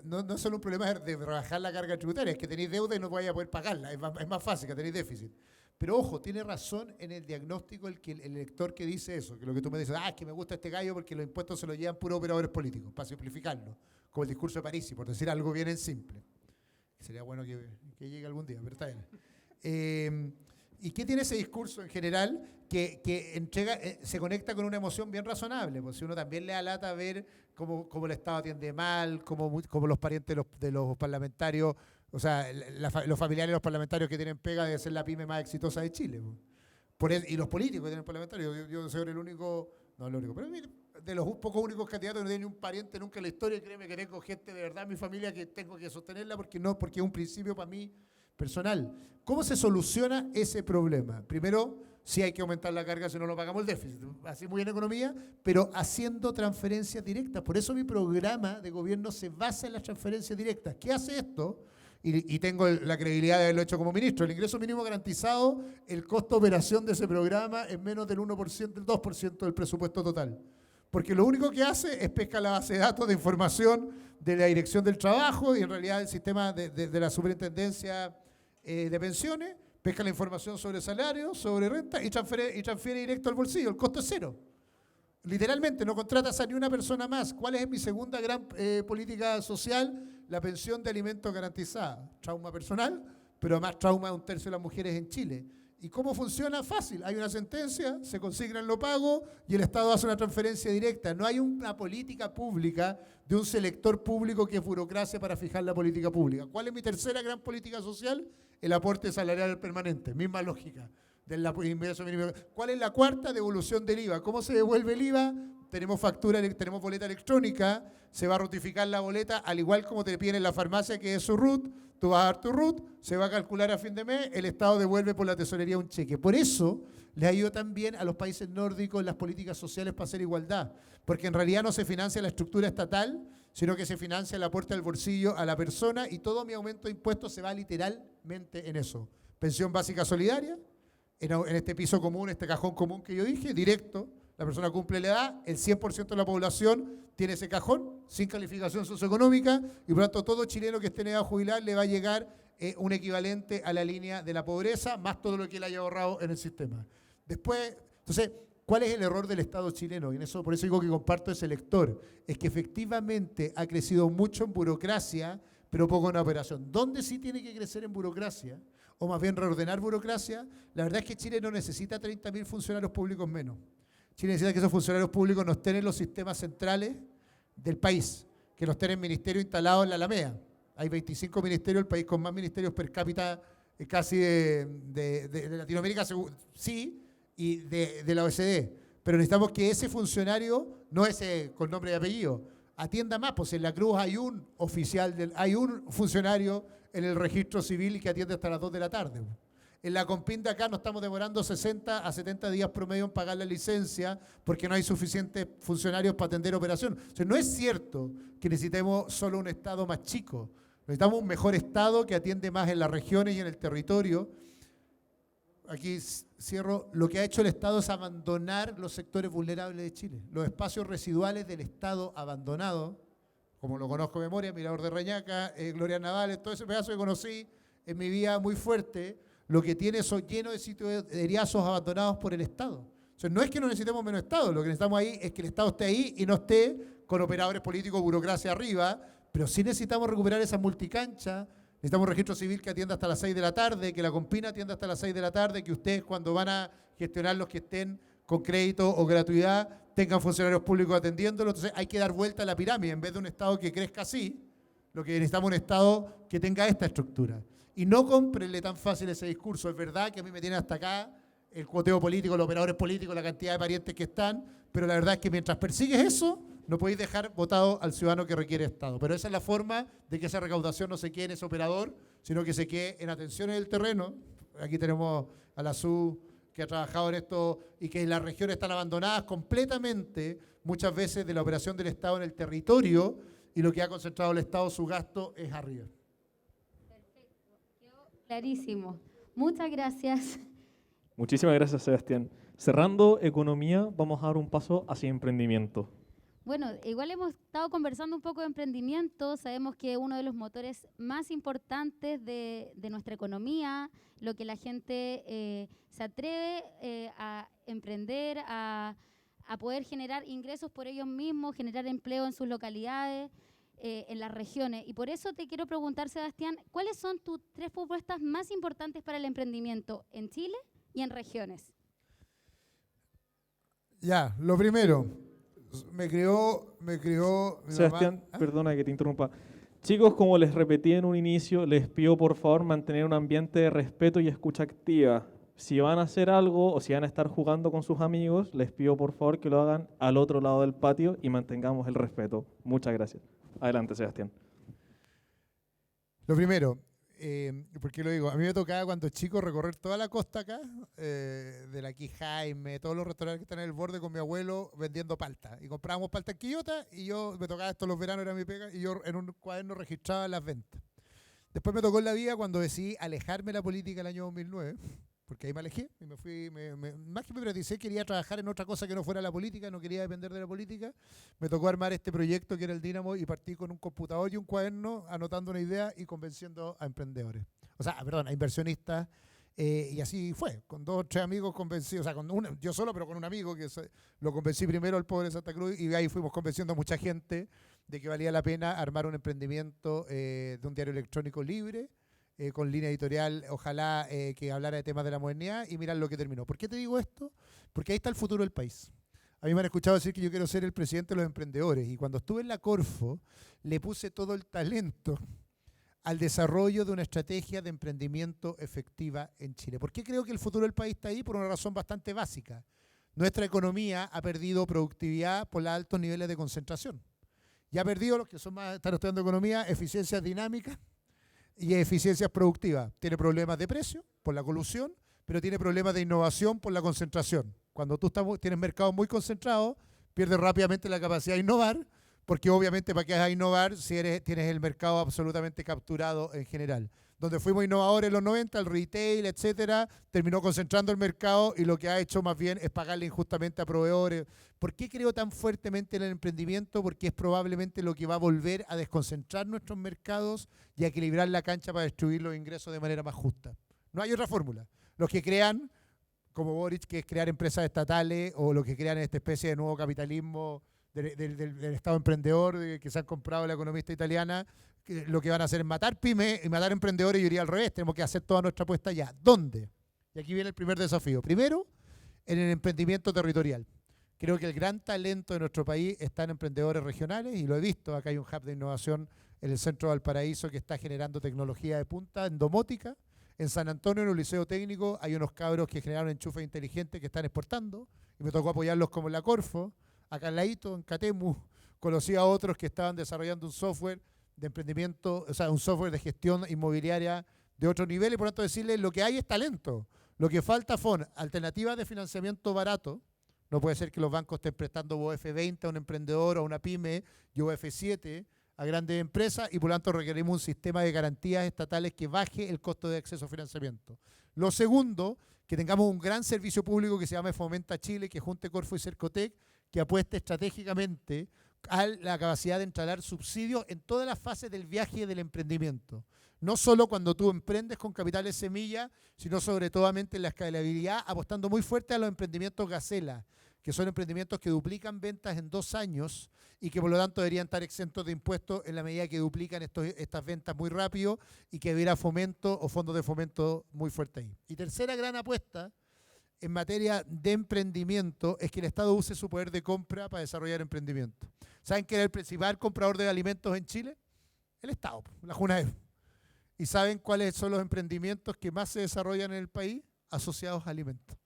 no es solo un problema de rebajar la carga tributaria, es que tenéis deuda y no vais a poder pagarla, es más fácil que tenéis déficit. Pero ojo, tiene razón en el diagnóstico el elector que dice eso, que lo que tú me dices, es que me gusta este gallo porque los impuestos se los llevan puros operadores políticos, para simplificarlo, como el discurso de París, por decir algo bien en simple. Sería bueno que llegue algún día, pero está bien. ¿Y qué tiene ese discurso en general? Que entrega, se conecta con una emoción bien razonable, pues si uno también le da lata ver cómo el Estado atiende mal, cómo los parientes de los parlamentarios, o sea, los familiares de los parlamentarios que tienen pega de ser la pyme más exitosa de Chile. Y los políticos que tienen parlamentarios, yo soy el único, no el único, pero mire, de los pocos únicos candidatos que no tiene ni un pariente nunca en la historia, créeme que tengo gente de verdad en mi familia que tengo que sostenerla porque es un principio para mí personal. ¿Cómo se soluciona ese problema? Primero, sí hay que aumentar la carga si no lo pagamos el déficit, así muy en economía, pero haciendo transferencias directas. Por eso mi programa de gobierno se basa en las transferencias directas. ¿Qué hace esto? Y tengo la credibilidad de haberlo hecho como ministro. El ingreso mínimo garantizado, el costo de operación de ese programa es menos del 1%, del 2% del presupuesto total. Porque lo único que hace es pescar la base de datos de información de la Dirección del Trabajo y en realidad el sistema de la Superintendencia de Pensiones, pesca la información sobre salarios, sobre renta y transfiere directo al bolsillo. El costo es cero. Literalmente, no contratas a ni una persona más. ¿Cuál es mi segunda gran política social? La pensión de alimentos garantizada. Trauma personal, pero además trauma de 1/3 de las mujeres en Chile. ¿Y cómo funciona? Fácil. Hay una sentencia, se consignan los pagos y el Estado hace una transferencia directa. No hay una política pública de un selector público que es burocracia para fijar la política pública. ¿Cuál es mi tercera gran política social? El aporte salarial permanente. Misma lógica. Del ingreso mínimo. ¿Cuál es la cuarta? Devolución del IVA. ¿Cómo se devuelve el IVA? Tenemos factura, tenemos boleta electrónica, se va a rutificar la boleta, al igual como te piden en la farmacia que es su RUT, tú vas a dar tu RUT, se va a calcular a fin de mes, el Estado devuelve por la tesorería un cheque. Por eso les ha ido tan bien a los países nórdicos las políticas sociales para hacer igualdad, porque en realidad no se financia la estructura estatal, sino que se financia el aporte al bolsillo a la persona y todo mi aumento de impuestos se va literalmente en eso. Pensión básica solidaria, en este piso común, este cajón común que yo dije, directo, la persona cumple la edad, el 100% de la población tiene ese cajón, sin calificación socioeconómica, y por lo tanto todo chileno que esté en edad jubilar le va a llegar un equivalente a la línea de la pobreza, más todo lo que él haya ahorrado en el sistema. Después, entonces, ¿cuál es el error del Estado chileno? Y por eso digo que comparto ese lector, es que efectivamente ha crecido mucho en burocracia, pero poco en operación. ¿Dónde sí tiene que crecer en burocracia? O más bien reordenar burocracia, la verdad es que Chile no necesita 30.000 funcionarios públicos menos. Chile necesita que esos funcionarios públicos no estén en los sistemas centrales del país, que no estén en ministerios instalados en la Alameda. Hay 25 ministerios, el país con más ministerios per cápita casi de Latinoamérica, sí, y de la OECD. Pero necesitamos que ese funcionario, no ese con nombre y apellido, atienda más, pues en la Cruz hay un hay un funcionario en el registro civil que atiende hasta las 2 de la tarde. En la Compin de acá nos estamos demorando 60 a 70 días promedio en pagar la licencia porque no hay suficientes funcionarios para atender operación. O sea, no es cierto que necesitemos solo un Estado más chico. Necesitamos un mejor Estado que atiende más en las regiones y en el territorio. Aquí cierro. Lo que ha hecho el Estado es abandonar los sectores vulnerables de Chile. Los espacios residuales del Estado abandonados, como lo conozco de memoria, Mirador de Reñaca, Gloria Navales, todo ese pedazo que conocí en mi vida muy fuerte, lo que tiene son llenos de sitios de heriazos abandonados por el Estado. O sea, no es que no necesitemos menos Estado, lo que necesitamos ahí es que el Estado esté ahí y no esté con operadores políticos, burocracia arriba, pero sí necesitamos recuperar esa multicancha, necesitamos un registro civil que atienda hasta las 6 de la tarde, que la Compina atienda hasta las 6 de la tarde, que ustedes cuando van a gestionar los que estén con crédito o gratuidad tengan funcionarios públicos atendiéndolo. Entonces hay que dar vuelta a la pirámide, en vez de un Estado que crezca así, Lo que necesitamos es un Estado que tenga esta estructura. Y no cómprenle tan fácil ese discurso. Es verdad que a mí me tiene hasta acá el cuoteo político, los operadores políticos, la cantidad de parientes que están, pero la verdad es que mientras persigues eso, no podéis dejar votado al ciudadano que requiere Estado. Pero esa es la forma de que esa recaudación no se quede en ese operador, sino que se quede en atención en el terreno. Aquí tenemos a la SU que ha trabajado en esto y que las regiones están abandonadas completamente, muchas veces, de la operación del Estado en el territorio, y lo que ha concentrado el Estado, su gasto, es arriba. Perfecto, quedó clarísimo. Muchas gracias. Muchísimas gracias, Sebastián. Cerrando economía, vamos a dar un paso hacia emprendimiento. Bueno, igual hemos estado conversando un poco de emprendimiento, sabemos que uno de los motores más importantes de nuestra economía, lo que la gente se atreve a emprender, a poder generar ingresos por ellos mismos, generar empleo en sus localidades, en las regiones. Y por eso te quiero preguntar, Sebastián, ¿cuáles son tus 3 propuestas más importantes para el emprendimiento en Chile y en regiones? Ya, lo primero, me crió mi Sebastián, mamá. perdona que te interrumpa. Chicos, como les repetí en un inicio, les pido por favor mantener un ambiente de respeto y escucha activa. Si van a hacer algo o si van a estar jugando con sus amigos, les pido por favor que lo hagan al otro lado del patio y mantengamos el respeto. Muchas gracias. Adelante, Sebastián. Lo primero, ¿por qué lo digo? A mí me tocaba cuando chico recorrer toda la costa acá, de la Jaime, todos los restaurantes que están en el borde con mi abuelo vendiendo palta. Y comprábamos palta en Quillota y yo me tocaba esto los veranos, era mi pega, y yo en un cuaderno registraba las ventas. Después me tocó en la vida cuando decidí alejarme de la política el año 2009, porque ahí me alejé y me fui, más que me privaticé, quería trabajar en otra cosa que no fuera la política, no quería depender de la política. Me tocó armar este proyecto que era el Dínamo y partí con un computador y un cuaderno anotando una idea y convenciendo a emprendedores. O sea, perdón, a inversionistas. Y así fue, con 2 o 3 amigos convencidos, o sea, yo solo, pero con un amigo que lo convencí primero al pobre Santa Cruz y ahí fuimos convenciendo a mucha gente de que valía la pena armar un emprendimiento de un diario electrónico libre, con línea editorial, ojalá que hablara de temas de la modernidad y mirar lo que terminó. ¿Por qué te digo esto? Porque ahí está el futuro del país. A mí me han escuchado decir que yo quiero ser el presidente de los emprendedores y cuando estuve en la Corfo le puse todo el talento al desarrollo de una estrategia de emprendimiento efectiva en Chile. ¿Por qué creo que el futuro del país está ahí? Por una razón bastante básica. Nuestra economía ha perdido productividad por los altos niveles de concentración. Y ha perdido, los que están estudiando economía, eficiencias dinámicas y eficiencias productivas. Tiene problemas de precio por la colusión, pero tiene problemas de innovación por la concentración. Cuando tú tienes mercados muy concentrados, pierdes rápidamente la capacidad de innovar, porque obviamente para qué vas a innovar si tienes el mercado absolutamente capturado en general. Donde fuimos innovadores en los 90, el retail, etcétera, terminó concentrando el mercado y lo que ha hecho más bien es pagarle injustamente a proveedores. ¿Por qué creo tan fuertemente en el emprendimiento? Porque es probablemente lo que va a volver a desconcentrar nuestros mercados y a equilibrar la cancha para distribuir los ingresos de manera más justa. No hay otra fórmula. Los que crean, como Boric, que es crear empresas estatales, o los que crean esta especie de nuevo capitalismo del Estado emprendedor que se han comprado la economista italiana, lo que van a hacer es matar pymes y matar emprendedores. Yo iría al revés, tenemos que hacer toda nuestra apuesta ya. ¿Dónde? Y aquí viene el primer desafío. Primero, en el emprendimiento territorial. Creo que el gran talento de nuestro país está en emprendedores regionales y lo he visto. Acá hay un hub de innovación en el centro de Valparaíso que está generando tecnología de punta en domótica. En San Antonio, en un liceo técnico, hay unos cabros que generaron enchufes inteligentes que están exportando y me tocó apoyarlos como en la Corfo. Acá en Laito, en Catemu, conocí a otros que estaban desarrollando un software de emprendimiento, o sea, un software de gestión inmobiliaria de otro nivel y por lo tanto decirles lo que hay es talento. Lo que falta son alternativas de financiamiento barato. No puede ser que los bancos estén prestando UF 20 a un emprendedor o a una pyme y UF 7 a grandes empresas y por lo tanto requerimos un sistema de garantías estatales que baje el costo de acceso a financiamiento. Lo segundo, que tengamos un gran servicio público que se llame Fomenta Chile, que junte Corfo y Cercotec, que apueste estratégicamente a la capacidad de instalar subsidios en todas las fases del viaje del emprendimiento. No solo cuando tú emprendes con capitales semilla, sino sobre todo en la escalabilidad, apostando muy fuerte a los emprendimientos gacela, que son emprendimientos que duplican ventas en 2 años y que por lo tanto deberían estar exentos de impuestos en la medida que duplican estas ventas muy rápido y que hubiera fomento o fondos de fomento muy fuerte ahí. Y tercera gran apuesta en materia de emprendimiento es que el Estado use su poder de compra para desarrollar emprendimiento. ¿Saben quién es el principal comprador de alimentos en Chile? El Estado, la Junaef. ¿Y saben cuáles son los emprendimientos que más se desarrollan en el país? Asociados a alimentos.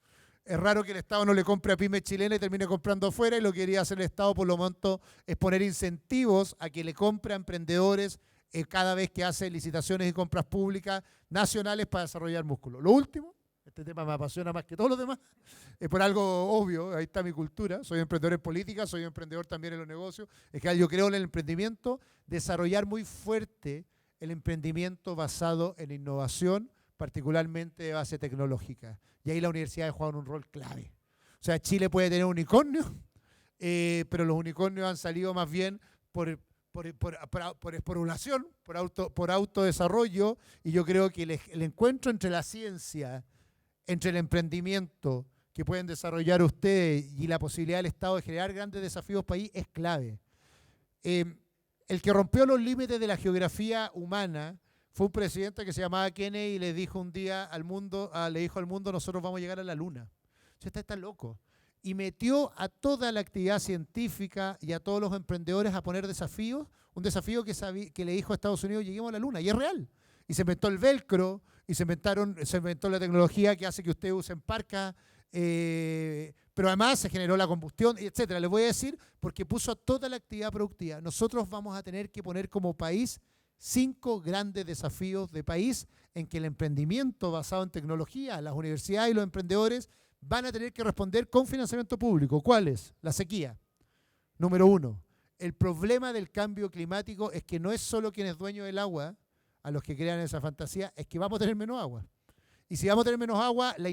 Es raro que el Estado no le compre a pymes chilenas y termine comprando afuera, y lo que quería hacer el Estado por lo tanto es poner incentivos a que le compre a emprendedores cada vez que hace licitaciones y compras públicas nacionales para desarrollar músculo. Lo último, este tema me apasiona más que todos los demás, es por algo obvio, ahí está mi cultura, soy emprendedor en política, soy emprendedor también en los negocios, es que yo creo en el emprendimiento, desarrollar muy fuerte el emprendimiento basado en innovación, particularmente de base tecnológica. Y ahí la universidad juega un rol clave. O sea, Chile puede tener unicornios, pero los unicornios han salido más bien por esporulación, por autodesarrollo, y yo creo que el encuentro entre la ciencia, entre el emprendimiento que pueden desarrollar ustedes y la posibilidad del Estado de generar grandes desafíos país es clave. El que rompió los límites de la geografía humana fue un presidente que se llamaba Kennedy y le dijo un día al mundo, le dijo al mundo, nosotros vamos a llegar a la luna. O sea, está loco. Y metió a toda la actividad científica y a todos los emprendedores a poner desafíos, un desafío que le dijo a Estados Unidos, lleguemos a la luna, y es real. Y se inventó el velcro, y se inventó la tecnología que hace que ustedes usen parca, pero además se generó la combustión, etcétera. Les voy a decir, porque puso a toda la actividad productiva. Nosotros vamos a tener que poner como país 5 grandes desafíos de país en que el emprendimiento basado en tecnología, las universidades y los emprendedores van a tener que responder con financiamiento público. ¿Cuáles? La sequía. Número 1. El problema del cambio climático es que no es solo quien es dueño del agua, a los que crean esa fantasía, es que vamos a tener menos agua. Y si vamos a tener menos agua, la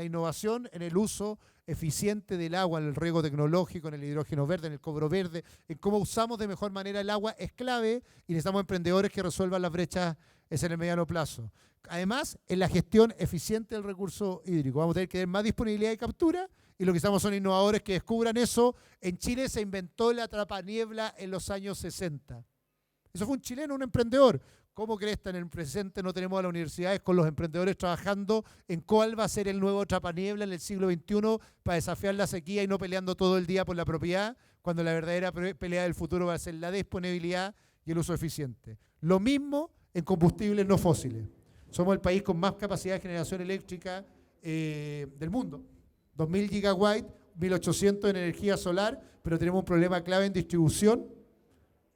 innovación en el uso eficiente del agua, en el riego tecnológico, en el hidrógeno verde, en el cobro verde, en cómo usamos de mejor manera el agua es clave, y necesitamos emprendedores que resuelvan las brechas en el mediano plazo. Además, en la gestión eficiente del recurso hídrico. Vamos a tener que tener más disponibilidad y captura, y lo que estamos son innovadores que descubran eso. En Chile se inventó la atrapaniebla en los años 60. Eso fue un chileno, un emprendedor. ¿Cómo crees que en el presente no tenemos a las universidades con los emprendedores trabajando en cuál va a ser el nuevo atrapaniebla en el siglo XXI para desafiar la sequía y no peleando todo el día por la propiedad, cuando la verdadera pelea del futuro va a ser la disponibilidad y el uso eficiente? Lo mismo en combustibles no fósiles. Somos el país con más capacidad de generación eléctrica del mundo. 2.000 gigawatts, 1.800 en energía solar, pero tenemos un problema clave en distribución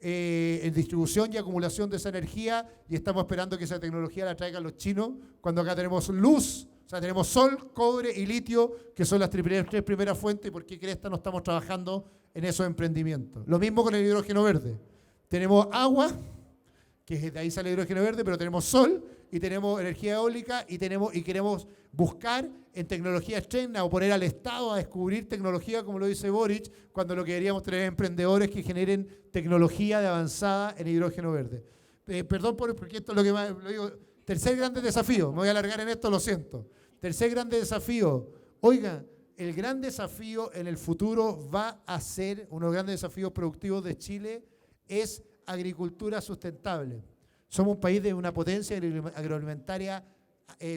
y acumulación de esa energía, y estamos esperando que esa tecnología la traigan los chinos, cuando acá tenemos luz, o sea, tenemos sol, cobre y litio, que son las 3 primeras fuentes. ¿Y por qué cresta no estamos trabajando en esos emprendimientos? Lo mismo con el hidrógeno verde. Tenemos agua, que de ahí sale el hidrógeno verde, pero tenemos sol y tenemos energía eólica y queremos buscar en tecnología externa o poner al Estado a descubrir tecnología, como lo dice Boric, cuando lo que deberíamos tener emprendedores que generen tecnología de avanzada en hidrógeno verde. Perdón porque esto es lo que más, lo digo. Tercer grande desafío, me voy a alargar en esto, lo siento. Tercer grande desafío, oiga, el gran desafío en el futuro va a ser, uno de los grandes desafíos productivos de Chile es agricultura sustentable. Somos un país de una potencia agroalimentaria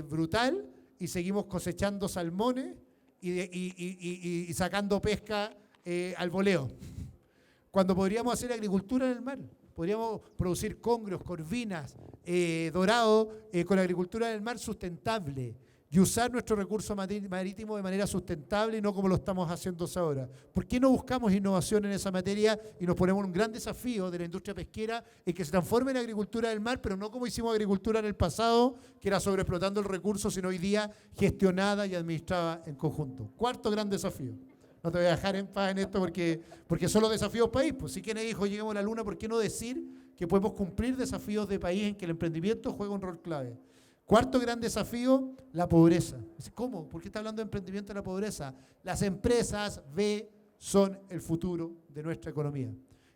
brutal, y seguimos cosechando salmones y sacando pesca al voleo. Cuando podríamos hacer agricultura en el mar, podríamos producir congrios, corvinas, dorado, con agricultura en el mar sustentable, y usar nuestro recurso marítimo de manera sustentable y no como lo estamos haciendo ahora. ¿Por qué no buscamos innovación en esa materia y nos ponemos un gran desafío de la industria pesquera en que se transforme en agricultura del mar, pero no como hicimos agricultura en el pasado, que era sobreexplotando el recurso, sino hoy día gestionada y administrada en conjunto? Cuarto gran desafío. No te voy a dejar en paz en esto porque son los desafíos país. Pues si quien dijo lleguemos a la luna, ¿por qué no decir que podemos cumplir desafíos de país en que el emprendimiento juega un rol clave? Cuarto gran desafío, la pobreza. ¿Cómo? ¿Por qué está hablando de emprendimiento de la pobreza? Las empresas B son el futuro de nuestra economía.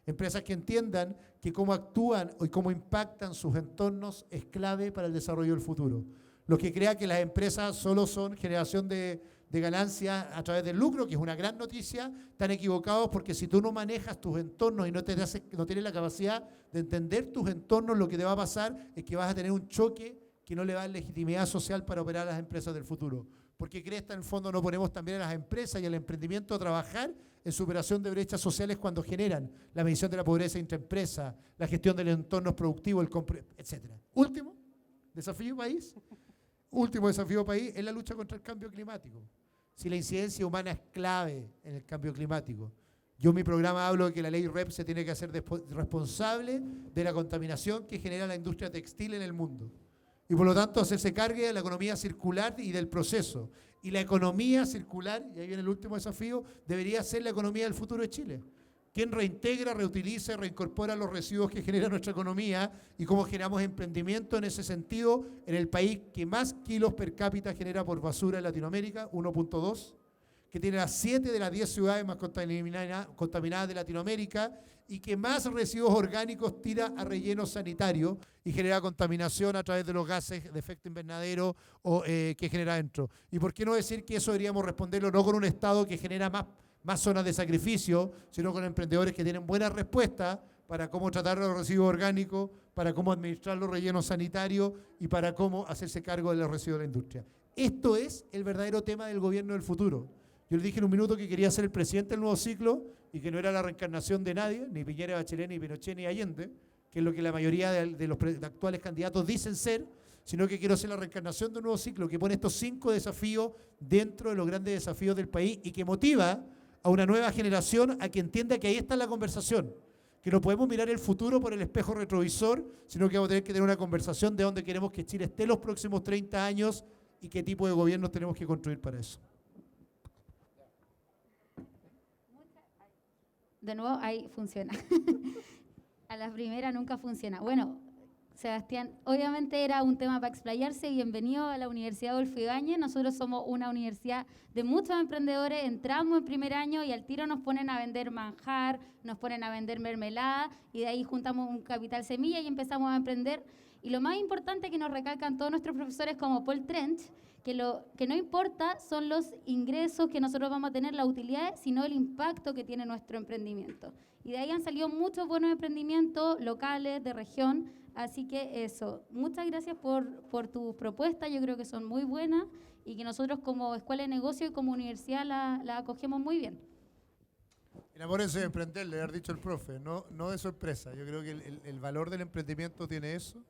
Empresas que entiendan que cómo actúan y cómo impactan sus entornos es clave para el desarrollo del futuro. Los que crean que las empresas solo son generación de ganancias a través del lucro, que es una gran noticia, están equivocados, porque si tú no manejas tus entornos y no tienes la capacidad de entender tus entornos, lo que te va a pasar es que vas a tener un choque que no le dan legitimidad social para operar a las empresas del futuro. Porque Cresta, en el fondo, no ponemos también a las empresas y al emprendimiento a trabajar en superación de brechas sociales cuando generan la medición de la pobreza intraempresa, la gestión de los entornos productivos, etc. Último desafío país es la lucha contra el cambio climático. Si la incidencia humana es clave en el cambio climático, yo en mi programa hablo de que la ley REP se tiene que hacer responsable de la contaminación que genera la industria textil en el mundo. Y por lo tanto hacerse cargo de la economía circular y del proceso. Y la economía circular, y ahí viene el último desafío, debería ser la economía del futuro de Chile. ¿Quién reintegra, reutiliza y reincorpora los residuos que genera nuestra economía y cómo generamos emprendimiento en ese sentido en el país que más kilos per cápita genera por basura en Latinoamérica, 1.2, que tiene las 7 de las 10 ciudades más contaminadas de Latinoamérica y que más residuos orgánicos tira a relleno sanitario y genera contaminación a través de los gases de efecto invernadero que genera dentro? ¿Y por qué no decir que eso deberíamos responderlo no con un Estado que genera más zonas de sacrificio, sino con emprendedores que tienen buenas respuestas para cómo tratar los residuos orgánicos, para cómo administrar los rellenos sanitarios y para cómo hacerse cargo de los residuos de la industria? Esto es el verdadero tema del gobierno del futuro. Yo le dije en un minuto que quería ser el presidente del nuevo ciclo y que no era la reencarnación de nadie, ni Piñera, Bachelet, ni Pinochet, ni Allende, que es lo que la mayoría de los actuales candidatos dicen ser, sino que quiero ser la reencarnación de un nuevo ciclo que pone estos 5 desafíos dentro de los grandes desafíos del país y que motiva a una nueva generación a que entienda que ahí está la conversación, que no podemos mirar el futuro por el espejo retrovisor, sino que vamos a tener que tener una conversación de dónde queremos que Chile esté los próximos 30 años y qué tipo de gobiernos tenemos que construir para eso. De nuevo, ahí funciona. A la primera nunca funciona. Bueno, Sebastián, obviamente era un tema para explayarse. Bienvenido a la Universidad Adolfo Ibáñez. Nosotros somos una universidad de muchos emprendedores. Entramos en primer año y al tiro nos ponen a vender manjar, nos ponen a vender mermelada y de ahí juntamos un capital semilla y empezamos a emprender. Y lo más importante que nos recalcan todos nuestros profesores como Paul Trench, que lo que no importa son los ingresos que nosotros vamos a tener, las utilidades, sino el impacto que tiene nuestro emprendimiento. Y de ahí han salido muchos buenos emprendimientos locales, de región. Así que eso, muchas gracias por tu propuesta, yo creo que son muy buenas y que nosotros como Escuela de Negocio y como universidad la acogemos muy bien. Enamórense de emprender, le haber dicho el profe, no de sorpresa. Yo creo que el valor del emprendimiento tiene eso.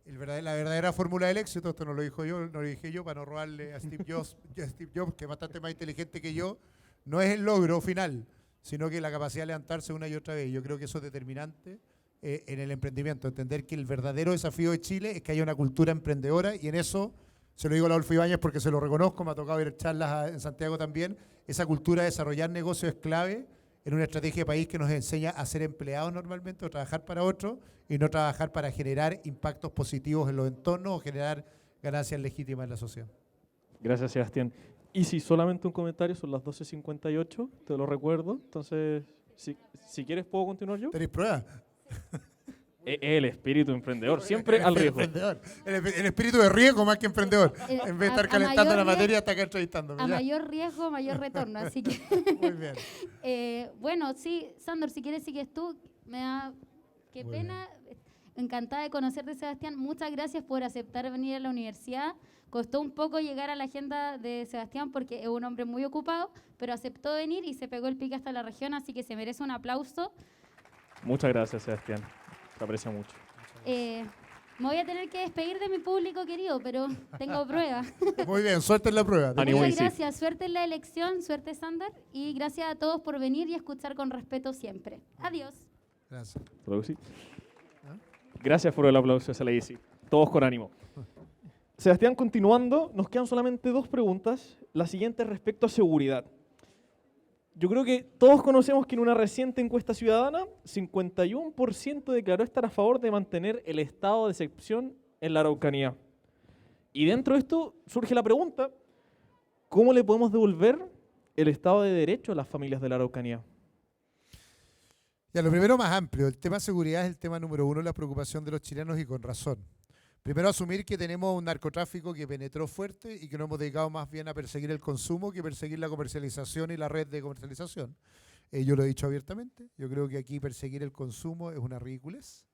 La verdadera fórmula del éxito, esto no lo dije yo para no robarle a Steve Jobs, que es bastante más inteligente que yo, no es el logro final, sino que la capacidad de levantarse una y otra vez. Yo creo que eso es determinante en el emprendimiento, entender que el verdadero desafío de Chile es que haya una cultura emprendedora y en eso, se lo digo a Adolfo Ibáñez porque se lo reconozco, me ha tocado ver charlas en Santiago también, esa cultura de desarrollar negocios es clave en una estrategia de país que nos enseña a ser empleados normalmente o trabajar para otros y no trabajar para generar impactos positivos en los entornos o generar ganancias legítimas en la sociedad. Gracias, Sebastián. Y si solamente un comentario, son las 12:58, te lo recuerdo. Entonces, si quieres, ¿puedo continuar yo? ¿Tenéis pruebas? El espíritu emprendedor, siempre al riesgo. El espíritu de riesgo más que emprendedor. En vez de estar calentando la materia, está acá entrevistándome. A mayor riesgo, mayor retorno. Así que muy bien. Bueno, sí, Sandor, si quieres sigues tú. Me da qué muy pena. Bien. Encantada de conocerte, Sebastián. Muchas gracias por aceptar venir a la universidad. Costó un poco llegar a la agenda de Sebastián porque es un hombre muy ocupado, pero aceptó venir y se pegó el pique hasta la región, así que se merece un aplauso. Muchas gracias, Sebastián. Te aprecio mucho. Me voy a tener que despedir de mi público querido, pero tengo pruebas. Muy bien, suerte en la prueba. Muchas gracias, suerte en la elección, suerte Sandor, y gracias a todos por venir y escuchar con respeto siempre. Adiós. Gracias. Gracias por el aplauso, se le dice. Todos con ánimo. Sebastián, continuando, nos quedan solamente 2 preguntas. La siguiente es respecto a seguridad. Yo creo que todos conocemos que en una reciente encuesta ciudadana, 51% declaró estar a favor de mantener el estado de excepción en la Araucanía. Y dentro de esto surge la pregunta, ¿cómo le podemos devolver el Estado de Derecho a las familias de la Araucanía? Ya, lo primero más amplio, el tema seguridad es el tema número 1, la preocupación de los chilenos y con razón. Primero, asumir que tenemos un narcotráfico que penetró fuerte y que nos hemos dedicado más bien a perseguir el consumo que perseguir la comercialización y la red de comercialización. Yo lo he dicho abiertamente, yo creo que aquí perseguir el consumo es una ridiculez.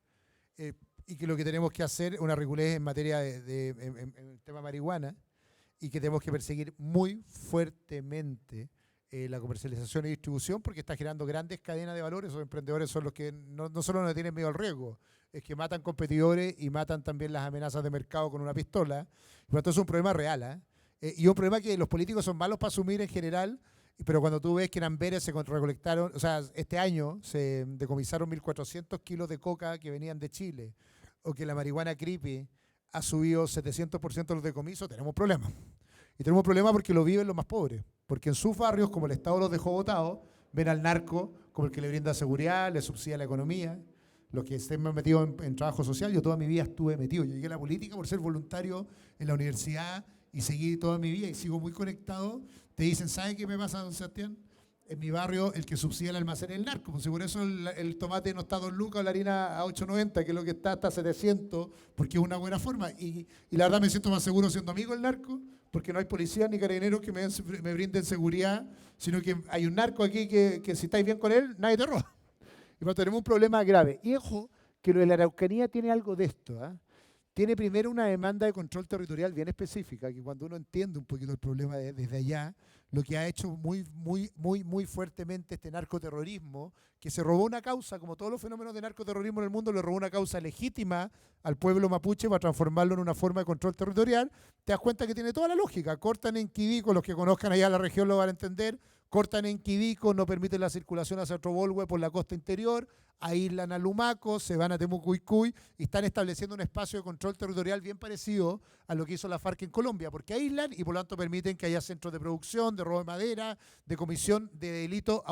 y que lo que tenemos que hacer es una ridiculez en materia en el tema marihuana, y que tenemos que perseguir muy fuertemente la comercialización y distribución, porque está generando grandes cadenas de valor. Esos emprendedores son los que no solo no tienen miedo al riesgo, es que matan competidores y matan también las amenazas de mercado con una pistola. Por lo tanto, es un problema real, y un problema que los políticos son malos para asumir en general, pero cuando tú ves que en Amberes se recolectaron, o sea, este año se decomisaron 1.400 kilos de coca que venían de Chile, o que la marihuana creepy ha subido 700% los decomisos, tenemos problemas. Y tenemos problemas porque lo viven los más pobres, porque en sus barrios, como el Estado los dejó botados, ven al narco como el que le brinda seguridad, le subsidia la economía. Los que estén metidos en trabajo social, yo toda mi vida estuve metido. Yo llegué a la política por ser voluntario en la universidad y seguí toda mi vida y sigo muy conectado. Te dicen, ¿sabe qué me pasa, don Sebastián? En mi barrio el que subsidia el almacén es el narco. Pues, por eso el tomate no está a 2 lucas o la harina a 8.90, que es lo que está hasta 700, porque es una buena forma. Y la verdad me siento más seguro siendo amigo del narco, porque no hay policías ni carabineros que me brinden seguridad, sino que hay un narco aquí que si estáis bien con él, nadie te roba. Y cuando tenemos un problema grave. Y ojo, que lo de la Araucanía tiene algo de esto. Tiene primero una demanda de control territorial bien específica, que cuando uno entiende un poquito el problema desde allá, lo que ha hecho muy fuertemente este narcoterrorismo, que se robó una causa, como todos los fenómenos de narcoterrorismo en el mundo, le robó una causa legítima al pueblo mapuche para transformarlo en una forma de control territorial. Te das cuenta que tiene toda la lógica. Cortan en Quidico, los que conozcan allá la región lo van a entender, cortan en Quidico, no permiten la circulación hacia Trobolhue por la costa interior, aíslan a Lumaco, se van a Temucuicui y están estableciendo un espacio de control territorial bien parecido a lo que hizo la FARC en Colombia, porque aíslan y por lo tanto permiten que haya centros de producción, de robo de madera, de comisión de delito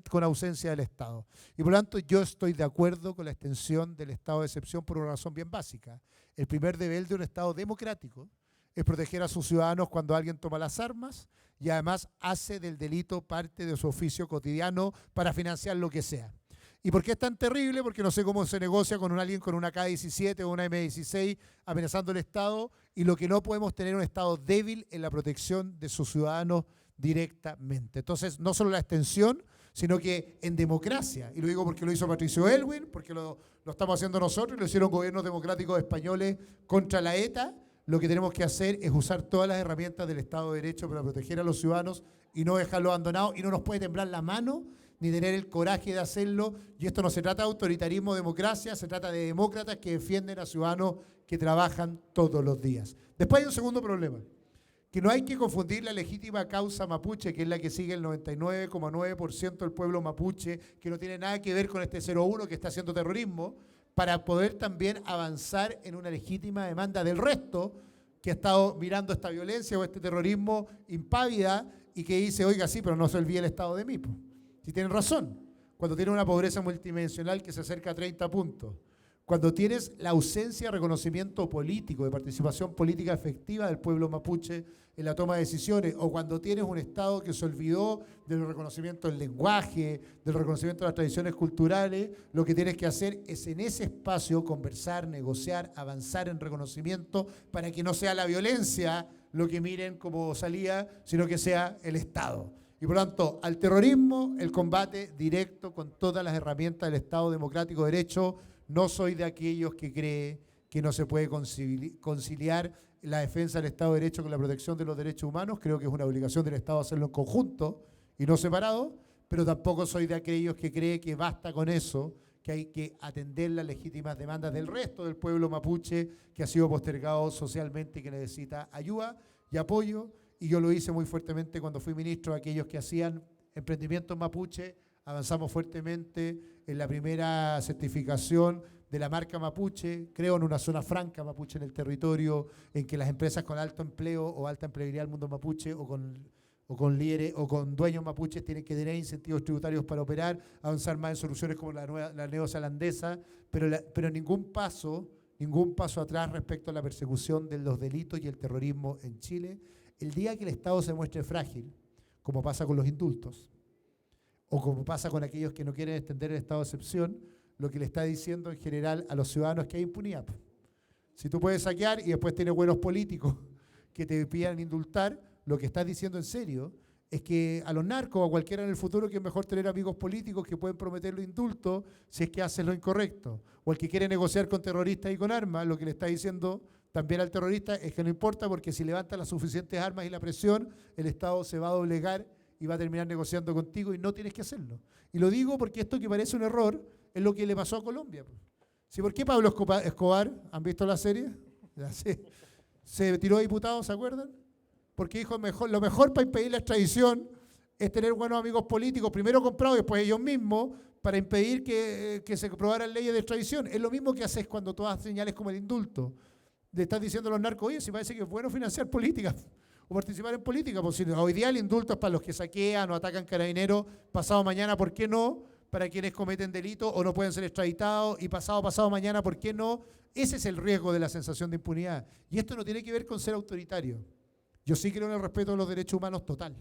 con ausencia del Estado. Y por lo tanto yo estoy de acuerdo con la extensión del estado de excepción por una razón bien básica. El primer deber de un Estado democrático es proteger a sus ciudadanos cuando alguien toma las armas y además hace del delito parte de su oficio cotidiano para financiar lo que sea. ¿Y por qué es tan terrible? Porque no sé cómo se negocia con alguien con una K-17 o una M-16 amenazando el Estado, y lo que no podemos tener un Estado débil en la protección de sus ciudadanos directamente. Entonces, no solo la extensión, sino que en democracia, y lo digo porque lo hizo Patricio Aylwin, porque lo estamos haciendo nosotros, lo hicieron gobiernos democráticos españoles contra la ETA. Lo que tenemos que hacer es usar todas las herramientas del Estado de Derecho para proteger a los ciudadanos y no dejarlos abandonados, y no nos puede temblar la mano ni tener el coraje de hacerlo. Y esto no se trata de autoritarismo o democracia, se trata de demócratas que defienden a ciudadanos que trabajan todos los días. Después hay un segundo problema, que no hay que confundir la legítima causa mapuche, que es la que sigue el 99,9% del pueblo mapuche, que no tiene nada que ver con este 0,1 que está haciendo terrorismo, para poder también avanzar en una legítima demanda del resto que ha estado mirando esta violencia o este terrorismo impávida y que dice, oiga, sí, pero no se olvide el Estado de Mipo. Si tienen razón, cuando tienes una pobreza multidimensional que se acerca a 30 puntos, cuando tienes la ausencia de reconocimiento político, de participación política efectiva del pueblo mapuche en la toma de decisiones, o cuando tienes un Estado que se olvidó del reconocimiento del lenguaje, del reconocimiento de las tradiciones culturales, lo que tienes que hacer es en ese espacio conversar, negociar, avanzar en reconocimiento para que no sea la violencia lo que miren como salida, sino que sea el Estado. Y por lo tanto, al terrorismo, el combate directo con todas las herramientas del Estado democrático de derecho. No soy de aquellos que cree que no se puede conciliar la defensa del Estado de Derecho con la protección de los derechos humanos. Creo que es una obligación del Estado hacerlo en conjunto y no separado, pero tampoco soy de aquellos que cree que basta con eso, que hay que atender las legítimas demandas del resto del pueblo mapuche que ha sido postergado socialmente y que necesita ayuda y apoyo. Y yo lo hice muy fuertemente cuando fui ministro. Aquellos que hacían emprendimientos mapuche, avanzamos fuertemente en la primera certificación de la marca mapuche, creo en una zona franca mapuche en el territorio, en que las empresas con alto empleo o alta empleabilidad del mundo mapuche o con líderes o con dueños mapuches tienen que tener incentivos tributarios para operar, avanzar más en soluciones como la neozelandesa, pero ningún paso atrás respecto a la persecución de los delitos y el terrorismo en Chile. El día que el Estado se muestre frágil, como pasa con los indultos, o como pasa con aquellos que no quieren extender el estado de excepción, lo que le está diciendo en general a los ciudadanos es que hay impunidad. Si tú puedes saquear y después tienes buenos políticos que te pidan indultar, lo que estás diciendo en serio es que a los narcos o a cualquiera en el futuro que es mejor tener amigos políticos que pueden prometerlo indulto si es que hacen lo incorrecto. O el que quiere negociar con terroristas y con armas, lo que le está diciendo también al terrorista es que no importa porque si levanta las suficientes armas y la presión, el Estado se va a doblegar y va a terminar negociando contigo y no tienes que hacerlo. Y lo digo porque esto que parece un error es lo que le pasó a Colombia. ¿Sí? ¿Por qué Pablo Escobar, han visto la serie? Ya, sí. Se tiró a diputado, ¿se acuerdan? Porque dijo, lo mejor para impedir la extradición es tener buenos amigos políticos, primero comprados y después ellos mismos, para impedir que se aprobaran leyes de extradición. Es lo mismo que haces cuando tú das señales como el indulto. Le estás diciendo a los narcos, oye, si parece que es bueno financiar políticas o participar en política, pues si hoy día el indulto es para los que saquean o atacan carabineros, pasado mañana, ¿por qué no? Para quienes cometen delitos o no pueden ser extraditados, y pasado mañana, ¿por qué no? Ese es el riesgo de la sensación de impunidad. Y esto no tiene que ver con ser autoritario. Yo sí creo en el respeto de los derechos humanos total.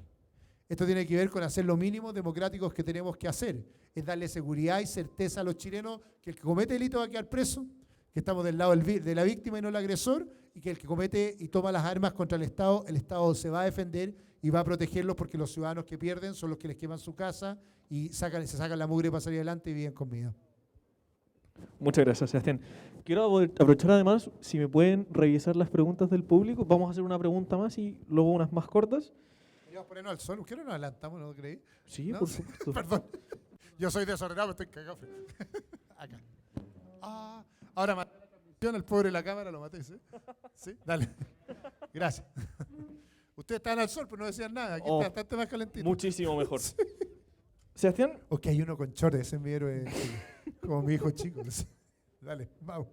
Esto tiene que ver con hacer lo mínimo democráticos que tenemos que hacer. Es darle seguridad y certeza a los chilenos que el que comete delito va a quedar preso, que estamos del lado de la víctima y no el agresor, y que el que comete y toma las armas contra el Estado se va a defender y va a protegerlos, porque los ciudadanos que pierden son los que les queman su casa y se sacan la mugre para salir adelante y viven con vida. Muchas gracias, Sebastián. Quiero aprovechar además, si me pueden revisar las preguntas del público. Vamos a hacer una pregunta más y luego unas más cortas. Vamos a ponernos al sol. ¿Por qué no nos adelantamos? ¿No lo creí? Sí, ¿No? por supuesto. Perdón. Yo soy desordenado, estoy cagado. Acá. Ahora maté la transmisión, el pobre de la cámara lo maté, ¿sí? ¿Sí? Dale. Gracias. Ustedes estaban al sol, pero no decían nada. Aquí está bastante más calentito. Muchísimo mejor. Sí. Sebastián. Ok, hay uno con chores, ese es mi héroe. Como mi hijo chico. Dale, vamos.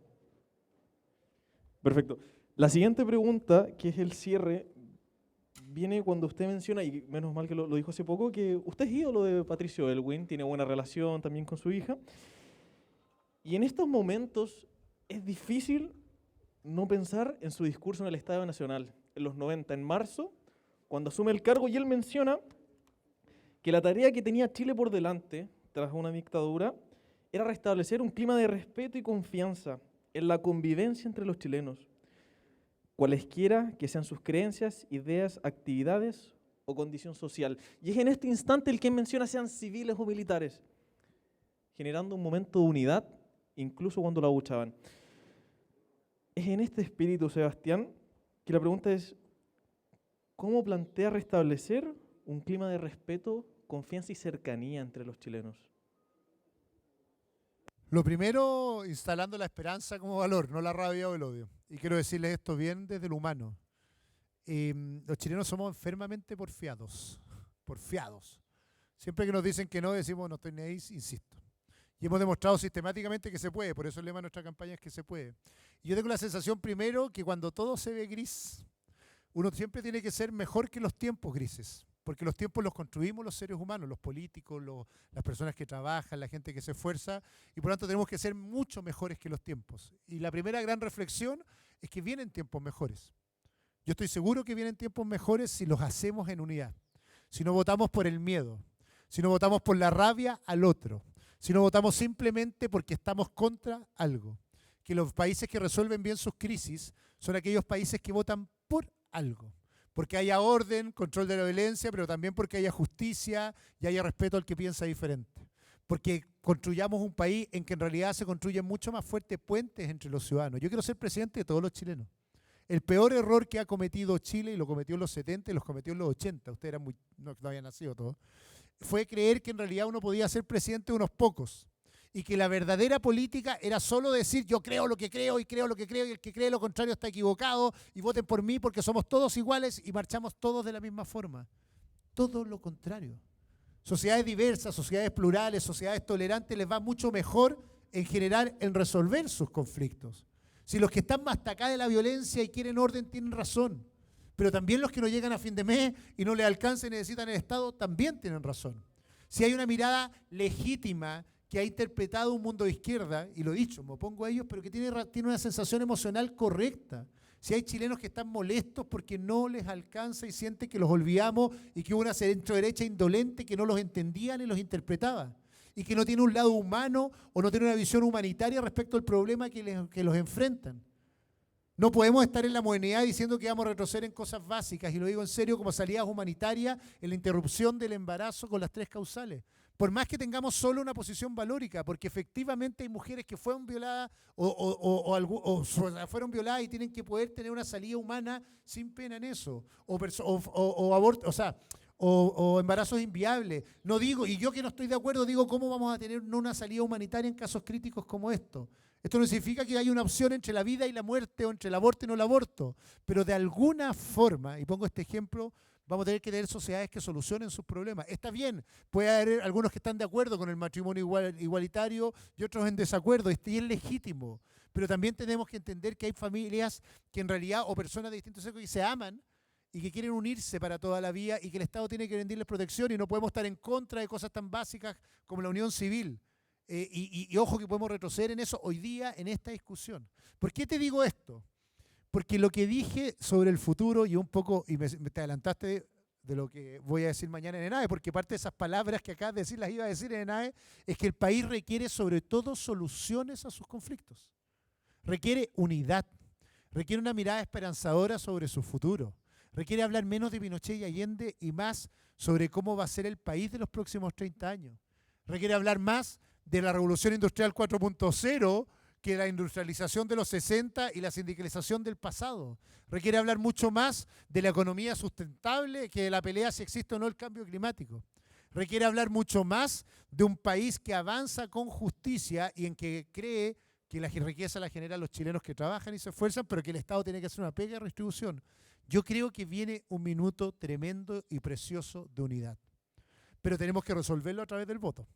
Perfecto. La siguiente pregunta, que es el cierre, viene cuando usted menciona, y menos mal que lo dijo hace poco, que usted es ídolo de Patricio Aylwin, tiene buena relación también con su hija. Y en estos momentos es difícil no pensar en su discurso en el Estadio Nacional, en los 90, en marzo, cuando asume el cargo, y él menciona que la tarea que tenía Chile por delante, tras una dictadura, era restablecer un clima de respeto y confianza en la convivencia entre los chilenos, cualesquiera que sean sus creencias, ideas, actividades o condición social. Y es en este instante el que menciona sean civiles o militares, generando un momento de unidad, incluso cuando la abuchaban. Es en este espíritu, Sebastián, que la pregunta es, ¿cómo plantea restablecer un clima de respeto, confianza y cercanía entre los chilenos? Lo primero, instalando la esperanza como valor, no la rabia o el odio. Y quiero decirles esto bien desde lo humano. Los chilenos somos enfermamente porfiados. Siempre que nos dicen que no, decimos no estoy ni ahí, insisto. Y hemos demostrado sistemáticamente que se puede, por eso el lema de nuestra campaña es que se puede. Y yo tengo la sensación primero que cuando todo se ve gris, uno siempre tiene que ser mejor que los tiempos grises. Porque los tiempos los construimos los seres humanos, los políticos, las personas que trabajan, la gente que se esfuerza, y por lo tanto tenemos que ser mucho mejores que los tiempos. Y la primera gran reflexión es que vienen tiempos mejores. Yo estoy seguro que vienen tiempos mejores si los hacemos en unidad, si no votamos por el miedo, si no votamos por la rabia al otro, si no votamos simplemente porque estamos contra algo. Que los países que resuelven bien sus crisis son aquellos países que votan por algo. Porque haya orden, control de la violencia, pero también porque haya justicia y haya respeto al que piensa diferente. Porque construyamos un país en que en realidad se construyen mucho más fuertes puentes entre los ciudadanos. Yo quiero ser presidente de todos los chilenos. El peor error que ha cometido Chile, y lo cometió en los 70 y los cometió en los 80, ustedes eran no habían nacido todos, fue creer que en realidad uno podía ser presidente de unos pocos. Y que la verdadera política era solo decir yo creo lo que creo y creo lo que creo y el que cree lo contrario está equivocado y voten por mí porque somos todos iguales y marchamos todos de la misma forma. Todo lo contrario. Sociedades diversas, sociedades plurales, sociedades tolerantes les va mucho mejor en general en resolver sus conflictos. Si los que están más acá de la violencia y quieren orden tienen razón, pero también los que no llegan a fin de mes y no les alcanza y necesitan el Estado también tienen razón. Si hay una mirada legítima que ha interpretado un mundo de izquierda, y lo he dicho, me opongo a ellos, pero que tiene una sensación emocional correcta. Si hay chilenos que están molestos porque no les alcanza y sienten que los olvidamos y que hubo una centro-derecha indolente que no los entendía ni los interpretaba, y que no tiene un lado humano o no tiene una visión humanitaria respecto al problema que los enfrentan. No podemos estar en la modernidad diciendo que vamos a retroceder en cosas básicas, y lo digo en serio, como salidas humanitarias en la interrupción del embarazo con las 3 causales. Por más que tengamos solo una posición valórica, porque efectivamente hay mujeres que fueron violadas fueron violadas y tienen que poder tener una salida humana sin pena en eso, o embarazos inviables. No digo, y yo que no estoy de acuerdo, digo cómo vamos a tener una salida humanitaria en casos críticos como estos. Esto no significa que haya una opción entre la vida y la muerte, o entre el aborto y no el aborto, pero de alguna forma, y pongo este ejemplo, vamos a tener que tener sociedades que solucionen sus problemas. Está bien, puede haber algunos que están de acuerdo con el matrimonio igualitario y otros en desacuerdo, y es legítimo, pero también tenemos que entender que hay familias que en realidad, o personas de distintos sexos que se aman y que quieren unirse para toda la vida, y que el Estado tiene que rendirles protección, y no podemos estar en contra de cosas tan básicas como la unión civil. Y ojo que podemos retroceder en eso hoy día en esta discusión. ¿Por qué te digo esto? Porque lo que dije sobre el futuro, y un poco, y te adelantaste de lo que voy a decir mañana en ENAE, porque parte de esas palabras que acabas de decir las iba a decir en ENAE, es que el país requiere sobre todo soluciones a sus conflictos. Requiere unidad, requiere una mirada esperanzadora sobre su futuro, requiere hablar menos de Pinochet y Allende y más sobre cómo va a ser el país de los próximos 30 años. Requiere hablar más de la revolución industrial 4.0 que la industrialización de los 60 y la sindicalización del pasado. Requiere hablar mucho más de la economía sustentable que de la pelea si existe o no el cambio climático. Requiere hablar mucho más de un país que avanza con justicia y en que cree que la riqueza la generan los chilenos que trabajan y se esfuerzan, pero que el Estado tiene que hacer una pega de redistribución. Yo creo que viene un minuto tremendo y precioso de unidad, pero tenemos que resolverlo a través del voto.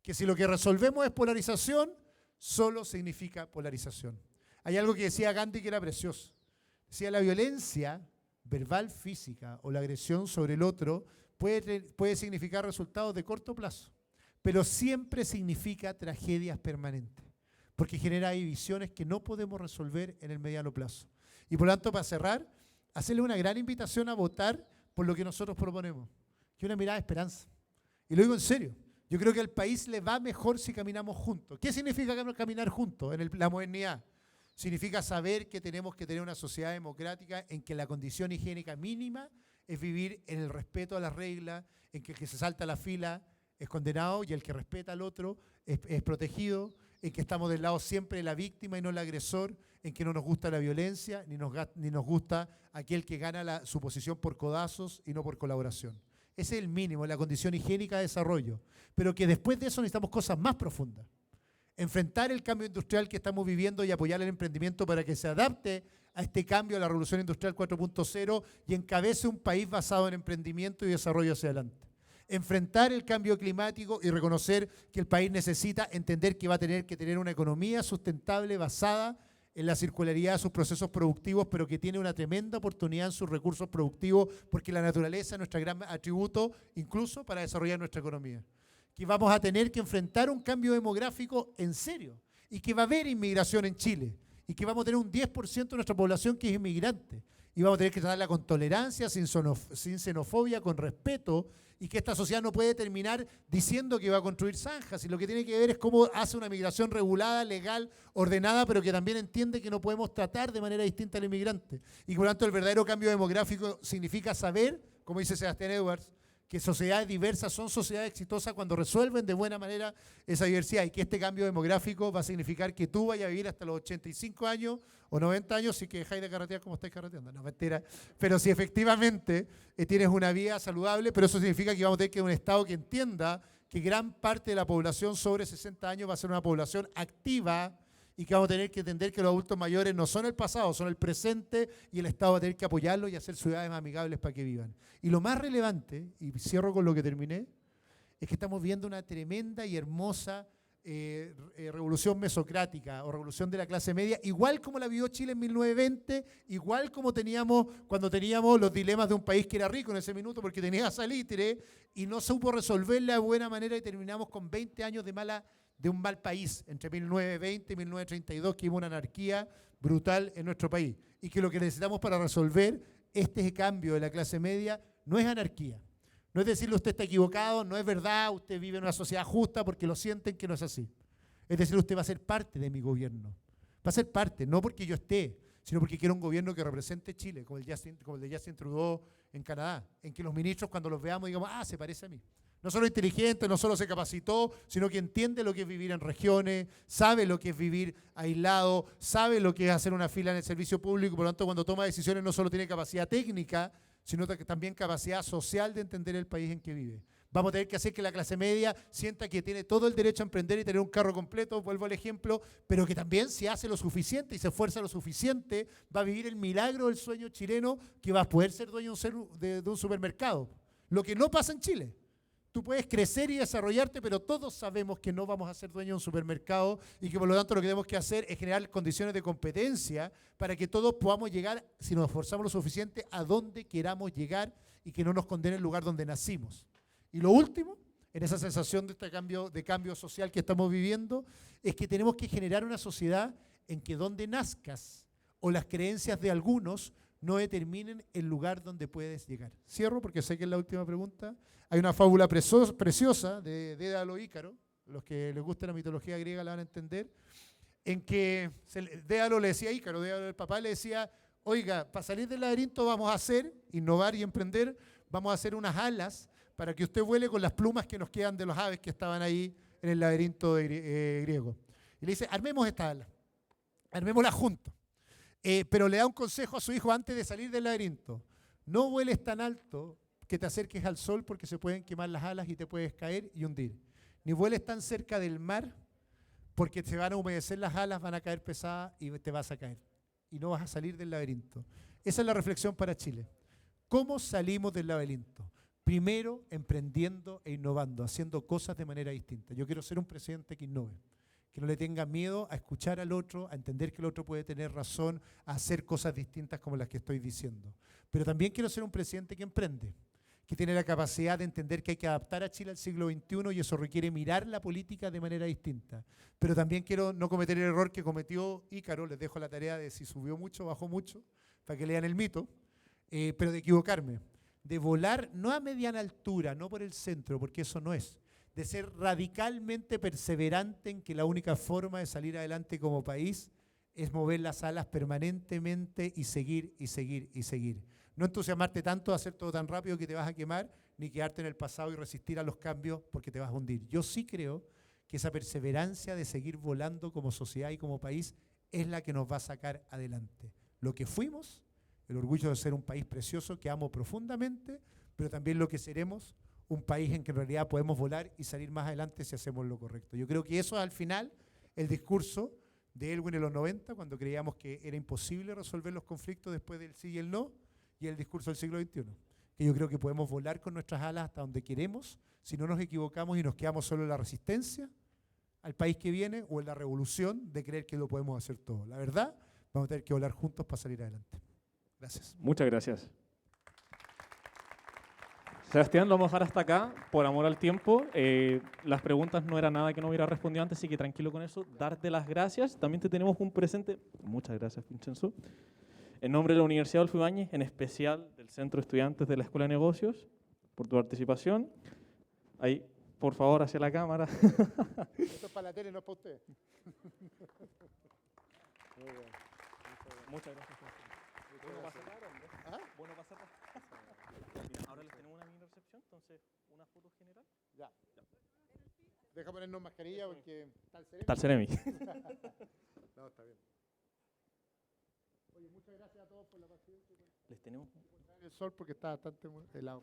Que si lo que resolvemos es polarización, solo significa polarización. Hay algo que decía Gandhi que era precioso. Decía, la violencia verbal, física o la agresión sobre el otro puede significar resultados de corto plazo, pero siempre significa tragedias permanentes, porque genera divisiones que no podemos resolver en el mediano plazo. Y por lo tanto, para cerrar, hacerle una gran invitación a votar por lo que nosotros proponemos, que es una mirada de esperanza. Y lo digo en serio. Yo creo que al país le va mejor si caminamos juntos. ¿Qué significa caminar juntos en la modernidad? Significa saber que tenemos que tener una sociedad democrática en que la condición higiénica mínima es vivir en el respeto a las reglas, en que el que se salta la fila es condenado y el que respeta al otro es protegido, en que estamos del lado siempre de la víctima y no el agresor, en que no nos gusta la violencia, ni nos gusta aquel que gana su posición por codazos y no por colaboración. Ese es el mínimo, la condición higiénica de desarrollo. Pero que después de eso necesitamos cosas más profundas. Enfrentar el cambio industrial que estamos viviendo y apoyar el emprendimiento para que se adapte a este cambio, a la revolución industrial 4.0 y encabece un país basado en emprendimiento y desarrollo hacia adelante. Enfrentar el cambio climático y reconocer que el país necesita entender que va a tener que tener una economía sustentable basada en la circularidad de sus procesos productivos, pero que tiene una tremenda oportunidad en sus recursos productivos, porque la naturaleza es nuestro gran atributo, incluso para desarrollar nuestra economía. Que vamos a tener que enfrentar un cambio demográfico en serio, y que va a haber inmigración en Chile, y que vamos a tener un 10% de nuestra población que es inmigrante, y vamos a tener que tratarla con tolerancia, sin xenofobia, con respeto, y que esta sociedad no puede terminar diciendo que va a construir zanjas, y lo que tiene que ver es cómo hace una migración regulada, legal, ordenada, pero que también entiende que no podemos tratar de manera distinta al inmigrante. Y por lo tanto el verdadero cambio demográfico significa saber, como dice Sebastián Edwards, que sociedades diversas son sociedades exitosas cuando resuelven de buena manera esa diversidad, y que este cambio demográfico va a significar que tú vayas a vivir hasta los 85 años o 90 años si que dejáis de carretear como estáis carreteando. No, mentira. Pero si efectivamente tienes una vida saludable, pero eso significa que vamos a tener que tener un Estado que entienda que gran parte de la población sobre 60 años va a ser una población activa, y que vamos a tener que entender que los adultos mayores no son el pasado, son el presente, y el Estado va a tener que apoyarlos y hacer ciudades más amigables para que vivan. Y lo más relevante, y cierro con lo que terminé, es que estamos viendo una tremenda y hermosa revolución mesocrática o revolución de la clase media, igual como la vivió Chile en 1920, igual como cuando teníamos los dilemas de un país que era rico en ese minuto porque tenía salitre y no supo resolverla de buena manera, y terminamos con 20 años de un mal país, entre 1920 y 1932, que hubo una anarquía brutal en nuestro país. Y que lo que necesitamos para resolver este cambio de la clase media no es anarquía. No es decirle usted está equivocado, no es verdad, usted vive en una sociedad justa porque lo sienten que no es así. Es decir, usted va a ser parte de mi gobierno. Va a ser parte, no porque yo esté, sino porque quiero un gobierno que represente Chile, como el de Justin Trudeau en Canadá, en que los ministros cuando los veamos digamos, ah, se parece a mí. No solo inteligente, no solo se capacitó, sino que entiende lo que es vivir en regiones, sabe lo que es vivir aislado, sabe lo que es hacer una fila en el servicio público, por lo tanto cuando toma decisiones no solo tiene capacidad técnica, sino también capacidad social de entender el país en que vive. Vamos a tener que hacer que la clase media sienta que tiene todo el derecho a emprender y tener un carro completo, vuelvo al ejemplo, pero que también si hace lo suficiente y se esfuerza lo suficiente, va a vivir el milagro del sueño chileno que va a poder ser dueño de un supermercado. Lo que no pasa en Chile. Tú puedes crecer y desarrollarte, pero todos sabemos que no vamos a ser dueños de un supermercado y que por lo tanto lo que tenemos que hacer es generar condiciones de competencia para que todos podamos llegar, si nos esforzamos lo suficiente, a donde queramos llegar y que no nos condene el lugar donde nacimos. Y lo último, en esa sensación de este cambio social que estamos viviendo, es que tenemos que generar una sociedad en que donde nazcas o las creencias de algunos no determinen el lugar donde puedes llegar. Cierro porque sé que es la última pregunta. Hay una fábula preciosa de Dédalo Ícaro, los que les gusta la mitología griega la van a entender, en que Dédalo le decía a Ícaro, Dédalo el papá le decía, oiga, para salir del laberinto vamos a hacer, innovar y emprender, vamos a hacer unas alas para que usted vuele con las plumas que nos quedan de los aves que estaban ahí en el laberinto griego. Y le dice, armemos esta ala, armémosla juntos. Pero le da un consejo a su hijo antes de salir del laberinto. No vueles tan alto que te acerques al sol porque se pueden quemar las alas y te puedes caer y hundir. Ni vueles tan cerca del mar porque te van a humedecer las alas, van a caer pesadas y te vas a caer. Y no vas a salir del laberinto. Esa es la reflexión para Chile. ¿Cómo salimos del laberinto? Primero, emprendiendo e innovando, haciendo cosas de manera distinta. Yo quiero ser un presidente que innove, que no le tenga miedo a escuchar al otro, a entender que el otro puede tener razón, a hacer cosas distintas como las que estoy diciendo. Pero también quiero ser un presidente que emprende, que tiene la capacidad de entender que hay que adaptar a Chile al siglo XXI y eso requiere mirar la política de manera distinta. Pero también quiero no cometer el error que cometió Ícaro, les dejo la tarea de si subió mucho, bajó mucho, para que lean el mito, pero de equivocarme, de volar no a mediana altura, no por el centro, porque eso no es, de ser radicalmente perseverante en que la única forma de salir adelante como país es mover las alas permanentemente y seguir y seguir y seguir. No entusiasmarte tanto de hacer todo tan rápido que te vas a quemar, ni quedarte en el pasado y resistir a los cambios porque te vas a hundir. Yo sí creo que esa perseverancia de seguir volando como sociedad y como país es la que nos va a sacar adelante. Lo que fuimos, el orgullo de ser un país precioso que amo profundamente, pero también lo que seremos, un país en que en realidad podemos volar y salir más adelante si hacemos lo correcto. Yo creo que eso es al final el discurso de Elwin en los 90, cuando creíamos que era imposible resolver los conflictos después del sí y el no, y el discurso del siglo XXI, que yo creo que podemos volar con nuestras alas hasta donde queremos, si no nos equivocamos y nos quedamos solo en la resistencia al país que viene o en la revolución de creer que lo podemos hacer todo. La verdad, vamos a tener que volar juntos para salir adelante. Gracias. Muchas gracias. Sebastián, lo vamos a dejar hasta acá, por amor al tiempo. Las preguntas no era nada que no hubiera respondido antes, así que tranquilo con eso. Darte las gracias. También te tenemos un presente. Muchas gracias, Vincenzo. En nombre de la Universidad Adolfo Ibáñez, en especial del Centro de Estudiantes de la Escuela de Negocios, por tu participación. Ahí, por favor, hacia la cámara. Esto es para la tele, no es para usted. Muchas gracias. Bueno, para cerrar, hombre. ¿Ah? Bueno, para cerrar. Mira, ahora les tenemos una mini recepción, entonces, una foto general. Ya. Deja ponernos mascarilla porque Tal Ceremi. No, está bien. Oye, muchas gracias a todos por la paciencia. Les tenemos El sol porque está bastante helado.